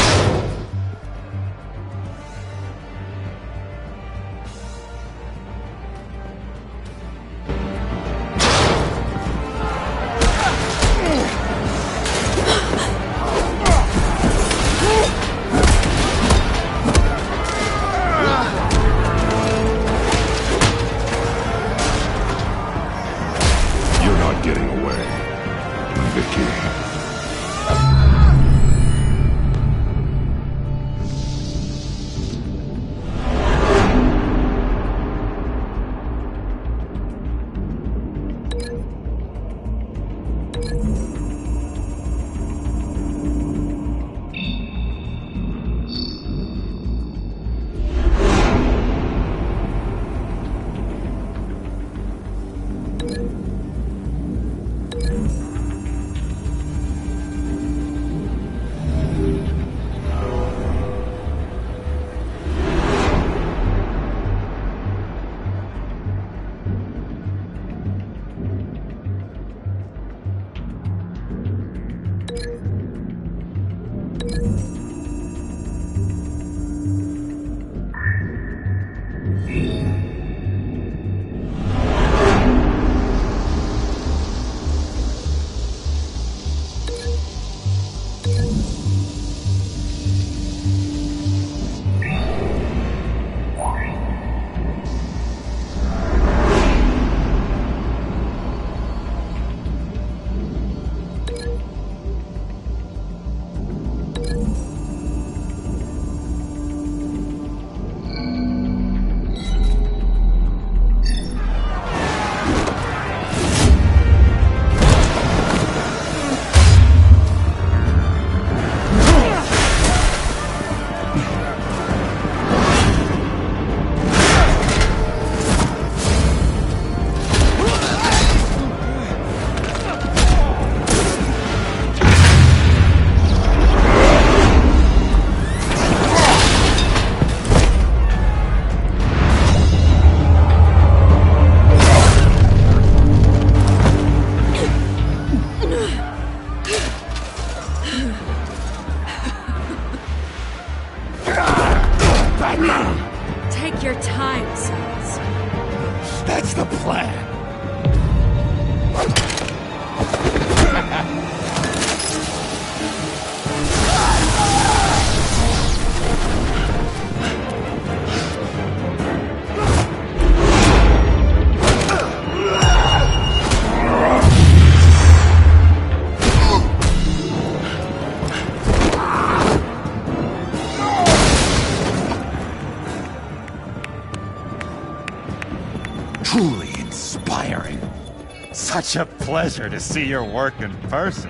Such a pleasure to see your work in person.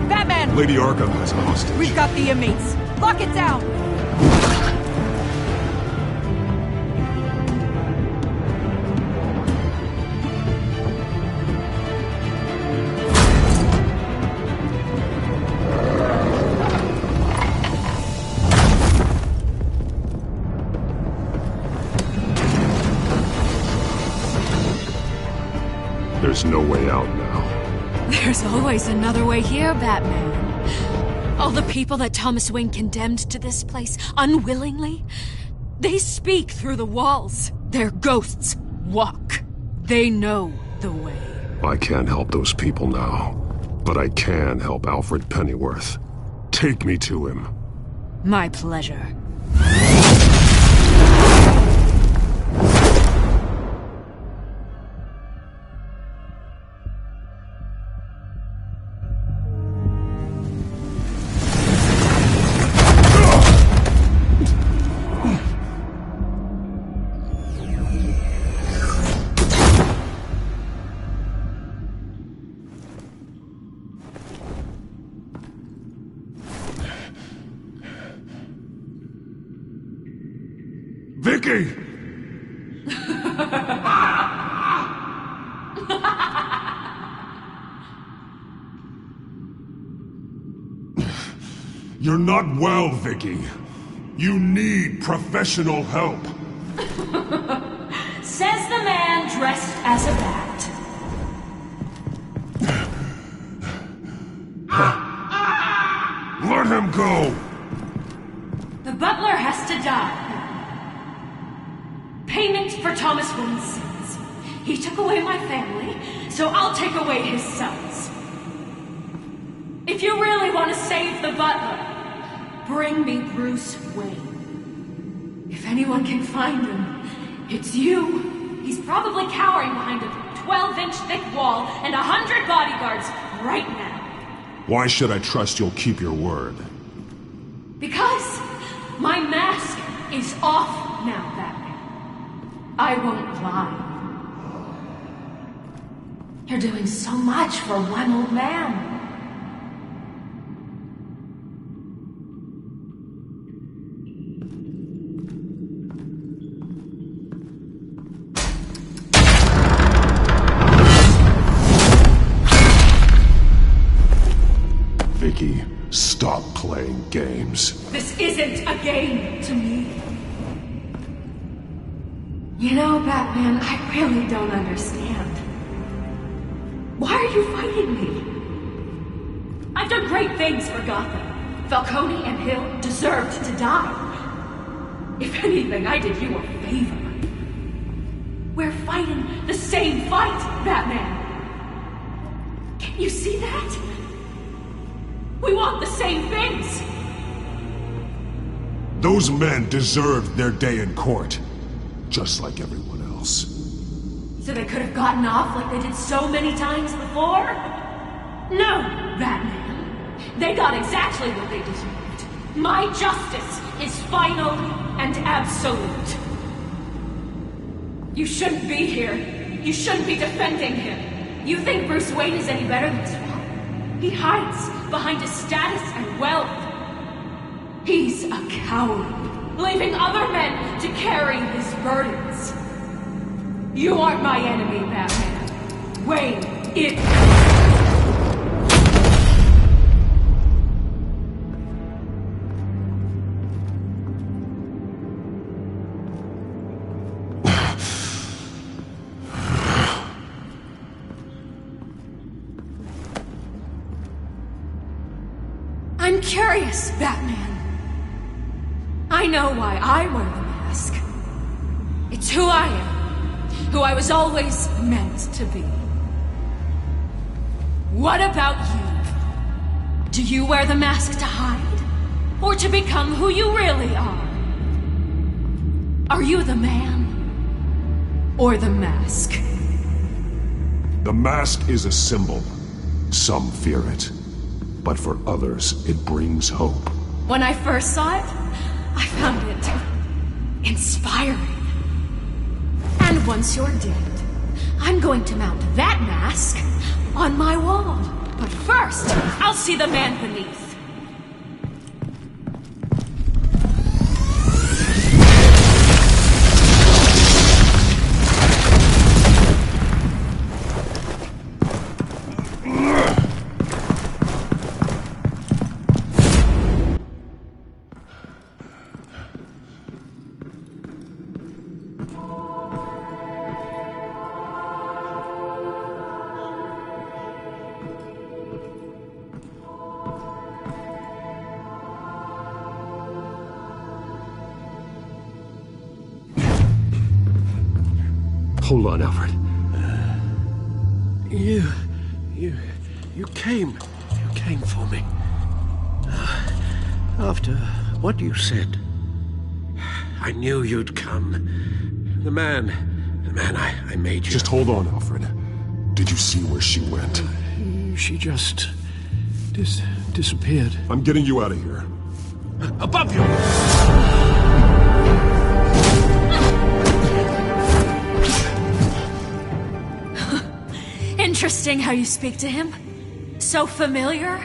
Batman!
Lady Arkham has a hostage.
We've got the inmates. Lock it down!
There's no way out now.
There's always another way here, Batman. All the people that Thomas Wayne condemned to this place unwillingly, they speak through the walls. Their ghosts walk. They know the way.
I can't help those people now, but I can help Alfred Pennyworth. Take me to him.
My pleasure.
Vicky! You're not well, Vicky. You need professional help.
Says the man dressed as a bat.
Let him go!
The butler has to die. Payment for Thomas Wayne's sins. He took away my family, so I'll take away his sons. If you really want to save the butler, bring me Bruce Wayne. If anyone can find him, it's you. He's probably cowering behind a 12-inch thick wall and 100 bodyguards right now.
Why should I trust you'll keep your word?
Because my mask is off now, Batman. I won't lie. You're doing so much for one old man.
Vicky, stop playing games.
This isn't a game to me. You know, Batman, I really don't understand. Why are you fighting me? I've done great things for Gotham. Falcone and Hill deserved to die. If anything, I did you a favor. We're fighting the same fight, Batman. Can't you see that? We want the same things.
Those men deserved their day in court. Just like everyone else.
So they could have gotten off like they did so many times before? No, Batman. They got exactly what they deserved. My justice is final and absolute. You shouldn't be here. You shouldn't be defending him. You think Bruce Wayne is any better than Swamp? He hides behind his status and wealth. He's a coward. Leaving other men to carry his burdens. You aren't my enemy, Batman. Wayne, it... I'm curious, Batman. I know why I wear the mask. It's who I am. Who I was always meant to be. What about you? Do you wear the mask to hide? Or to become who you really are? Are you the man? Or the mask?
The mask is a symbol. Some fear it. but for others, it brings hope.
When I first saw it, I found it inspiring. And once you're dead, I'm going to mount that mask on my wall. But first, I'll see the man beneath.
Hold on, Alfred. You came for me. After what you said, I knew you'd come. The man I made you.
Just hold on, Alfred. Did you see where she went?
She just disappeared.
I'm getting you out of here.
Above you!
Interesting how you speak to him. So familiar.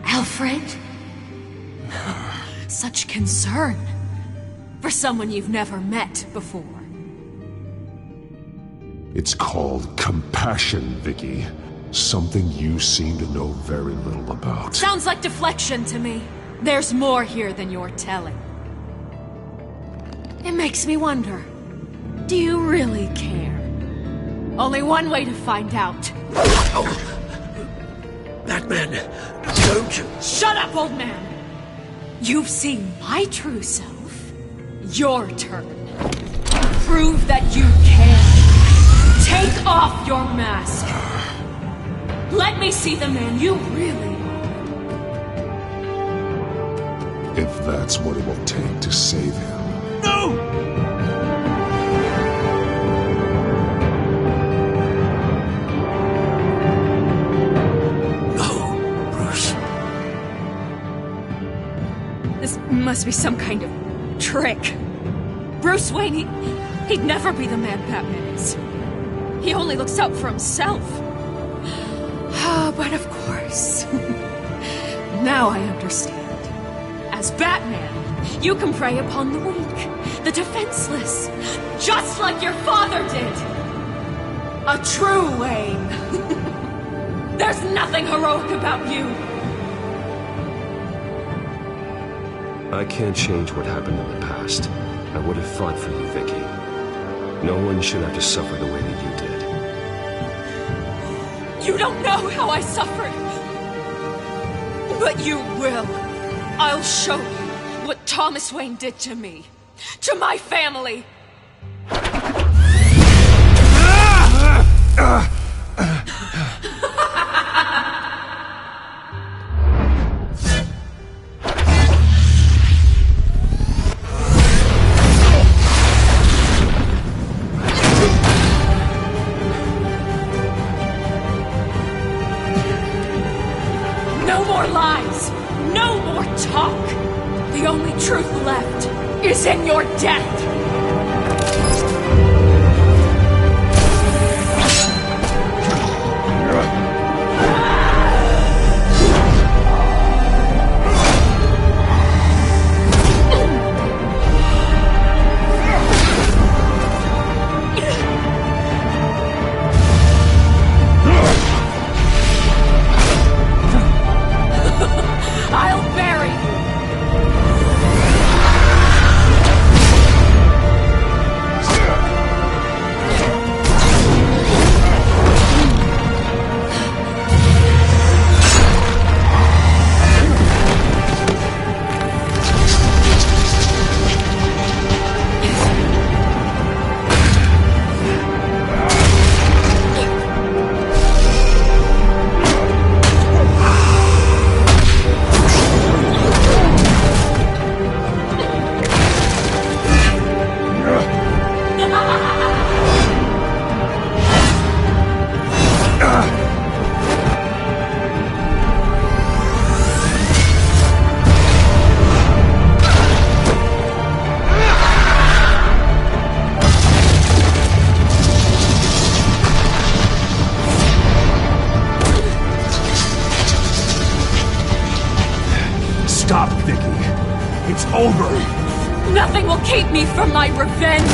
Alfred. Such concern for someone you've never met before.
It's called compassion, Vicky. Something you seem to know very little about.
Sounds like deflection to me. There's more here than you're telling. It makes me wonder, do you really care? Only one way to find out.
Oh! That man, don't you...
Shut up, old man! You've seen my true self. Your turn. Prove that you can. Take off your mask. Let me see the man you really are.
If that's what it will take to save him.
No!
This must be some kind of trick. Bruce Wayne, he'd never be the man Batman is. He only looks out for himself. But of course. Now I understand. As Batman, you can prey upon the weak, the defenseless, just like your father did. A true Wayne. There's nothing heroic about you.
I can't change what happened in the past. I would have fought for you, Vicky. No one should have to suffer the way that you did.
You don't know how I suffered. But you will. I'll show you what Thomas Wayne did to me. To my family. No more lies! No more talk! The only truth left is in your death! I'll bury you!
Stop, Vicky. It's over.
Nothing will keep me from my revenge!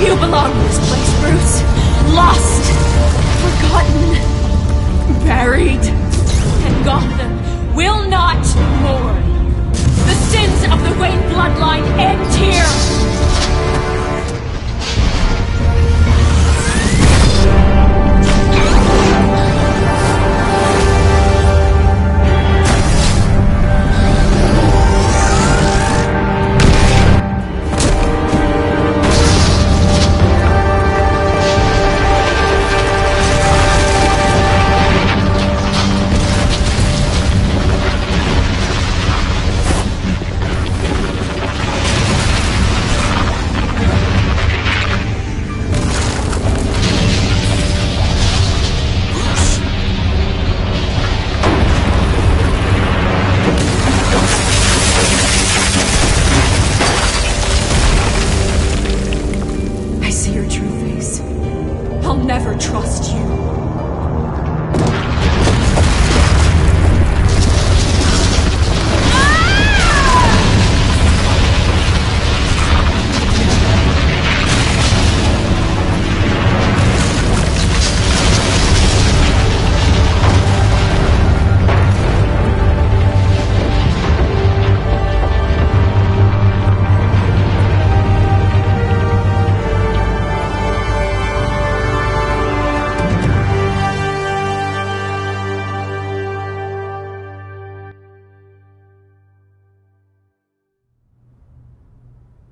You belong in this place, Bruce. Lost, forgotten, buried. And Gotham will not mourn. The sins of the Wayne bloodline end here.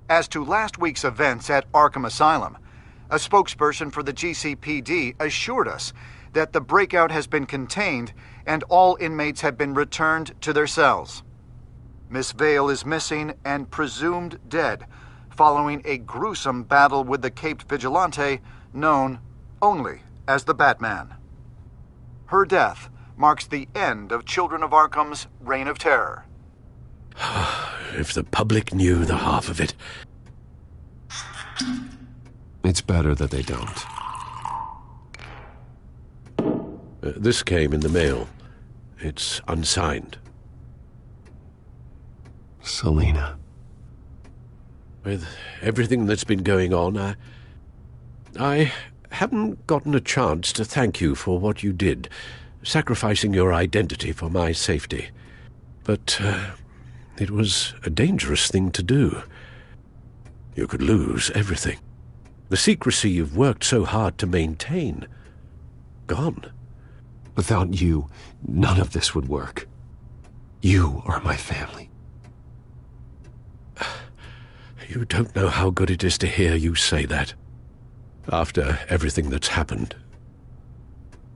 As to last week's events at Arkham Asylum, a spokesperson for the GCPD assured us that the breakout has been contained and all inmates have been returned to their cells. Miss Vale is missing and presumed dead following a gruesome battle with the caped vigilante known only as the Batman. Her death marks the end of Children of Arkham's reign of terror.
If the public knew the half of it.
It's better that they don't.
This came in the mail. It's unsigned.
Selina.
With everything that's been going on, I haven't gotten a chance to thank you for what you did, sacrificing your identity for my safety. But it was a dangerous thing to do. You could lose everything. The secrecy you've worked so hard to maintain. Gone.
Without you, none of this would work. You are my family.
You don't know how good it is to hear you say that. After everything that's happened.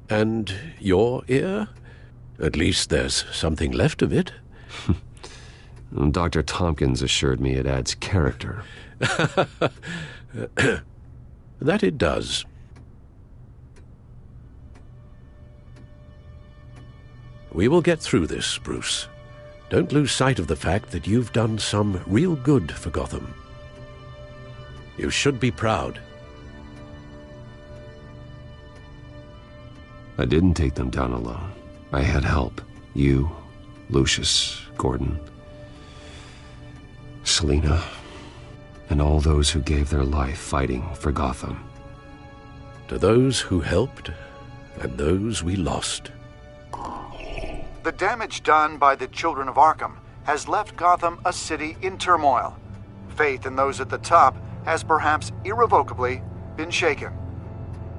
And your ear? At least there's something left of it.
Dr. Tompkins assured me it adds character.
That it does. We will get through this, Bruce. Don't lose sight of the fact that you've done some real good for Gotham. You should be proud.
I didn't take them down alone. I had help. You, Lucius, Gordon, Selina, and all those who gave their life fighting for Gotham.
To those who helped, and those we lost.
The damage done by the Children of Arkham has left Gotham a city in turmoil. Faith in those at the top has perhaps irrevocably been shaken.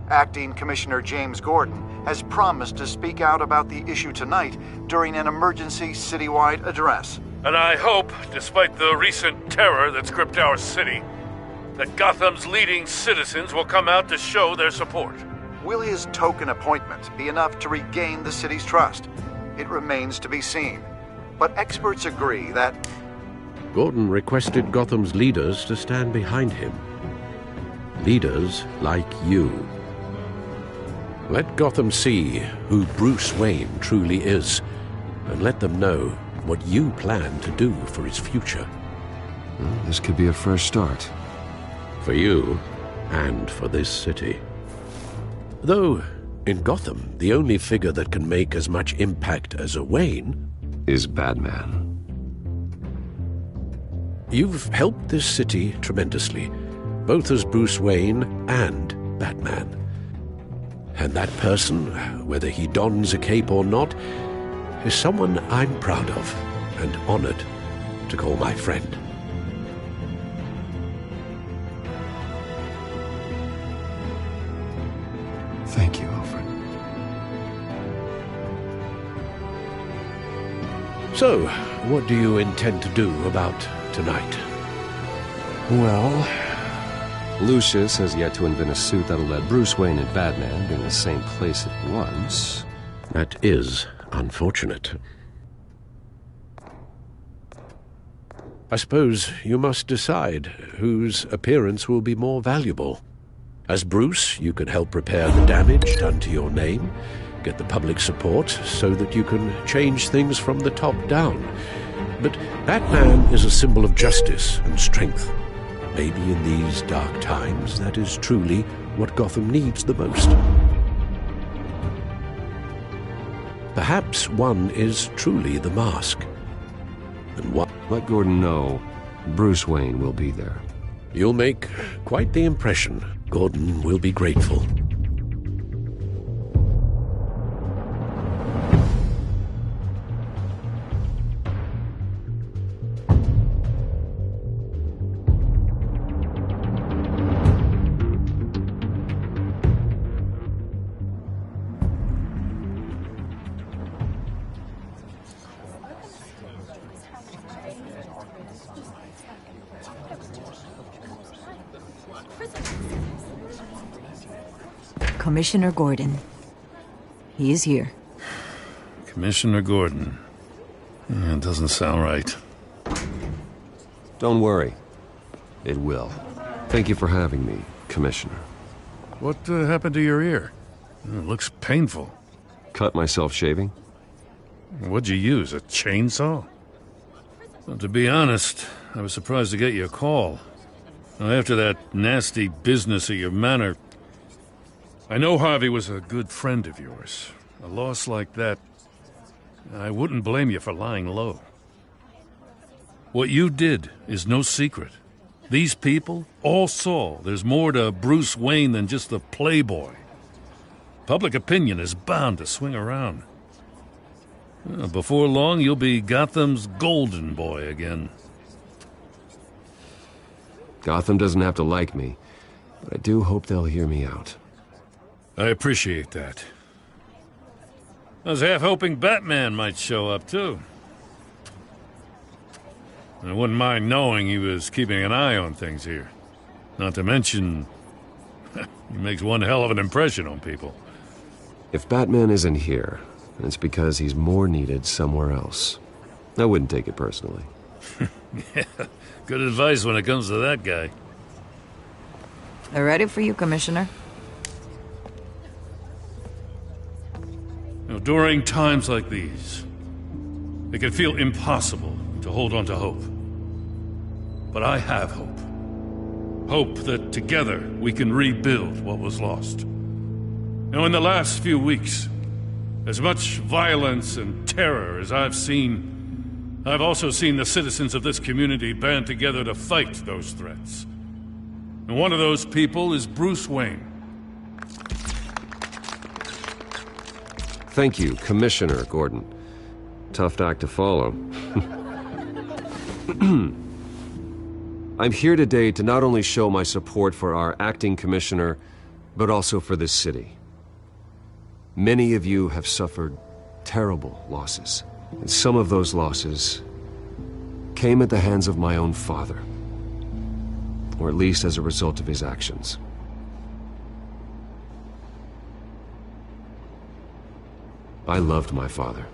Acting Commissioner James Gordon has promised to speak out about the issue tonight during an emergency citywide address.
And I hope, despite the recent terror that's gripped our city, that Gotham's leading citizens will come out to show their support.
Will his token appointment be enough to regain the city's trust? It remains to be seen. But experts agree that
Gordon requested Gotham's leaders to stand behind him. Leaders like you. Let Gotham see who Bruce Wayne truly is, and let them know what you plan to do for his future.
Well, this could be a fresh start.
For you, and for this city. Though, in Gotham, the only figure that can make as much impact as a Wayne
is Batman.
You've helped this city tremendously, both as Bruce Wayne and Batman. And that person, whether he dons a cape or not, is someone I'm proud of and honored to call my friend.
Thank you, Alfred.
So, what do you intend to do about tonight?
Well, Lucius has yet to invent a suit that'll let Bruce Wayne and Batman be in the same place at once.
That is unfortunate. I suppose you must decide whose appearance will be more valuable. As Bruce, you can help repair the damage done to your name, get the public support so that you can change things from the top down. But Batman is a symbol of justice and strength. Maybe in these dark times, that is truly what Gotham needs the most. Perhaps one is truly the mask. And one...
Let Gordon know Bruce Wayne will be there.
You'll make quite the impression. Gordon will be grateful.
Commissioner Gordon. He is here.
Commissioner Gordon. It doesn't sound right.
Don't worry. It will. Thank you for having me, Commissioner.
What happened to your ear? It looks painful.
Cut myself shaving.
What'd you use, a chainsaw? Well, to be honest, I was surprised to get your call. After that nasty business at your manor, I know Harvey was a good friend of yours. A loss like that, I wouldn't blame you for lying low. What you did is no secret. These people all saw there's more to Bruce Wayne than just the playboy. Public opinion is bound to swing around. Before long, you'll be Gotham's golden boy again.
Gotham doesn't have to like me, but I do hope they'll hear me out.
I appreciate that. I was half hoping Batman might show up, too. I wouldn't mind knowing he was keeping an eye on things here. Not to mention, he makes one hell of an impression on people.
If Batman isn't here, it's because he's more needed somewhere else. I wouldn't take it personally.
Yeah, good advice when it comes to that guy.
They're ready for you, Commissioner.
During times like these, it can feel impossible to hold on to hope. But I have hope. Hope that together we can rebuild what was lost. Now, in the last few weeks, as much violence and terror as I've seen, I've also seen the citizens of this community band together to fight those threats. And one of those people is Bruce Wayne.
Thank you, Commissioner Gordon. Tough act to follow. I'm here today to not only show my support for our acting commissioner, but also for this city. Many of you have suffered terrible losses, and some of those losses came at the hands of my own father, or at least as a result of his actions. I loved my father,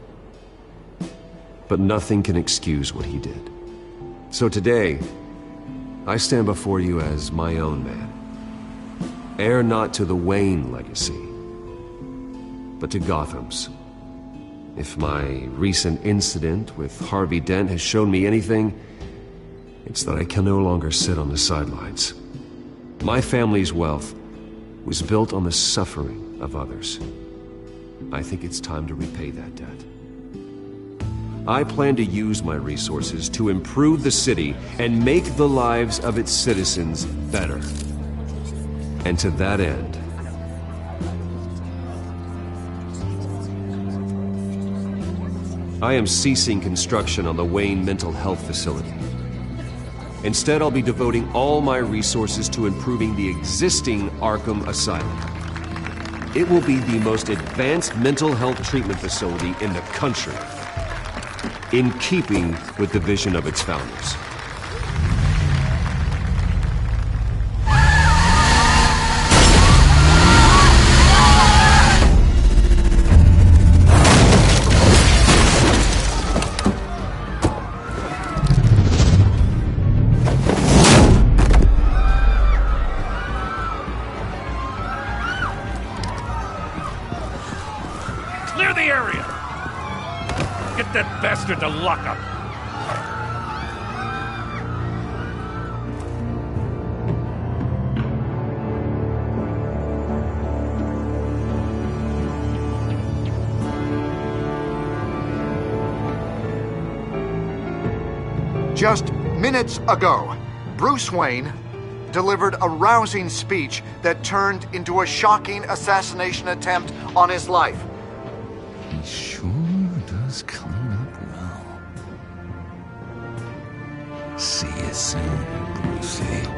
but nothing can excuse what he did. So today, I stand before you as my own man, heir not to the Wayne legacy, but to Gotham's. If my recent incident with Harvey Dent has shown me anything, it's that I can no longer sit on the sidelines. My family's wealth was built on the suffering of others. I think it's time to repay that debt. I plan to use my resources to improve the city and make the lives of its citizens better. And to that end, I am ceasing construction on the Wayne Mental Health Facility. Instead, I'll be devoting all my resources to improving the existing Arkham Asylum. It will be the most advanced mental health treatment facility in the country, in keeping with the vision of its founders.
Clear the area! Get that bastard to lock up!
Just minutes ago, Bruce Wayne delivered a rousing speech that turned into a shocking assassination attempt on his life.
He sure does clean up well. See you soon, Brucey.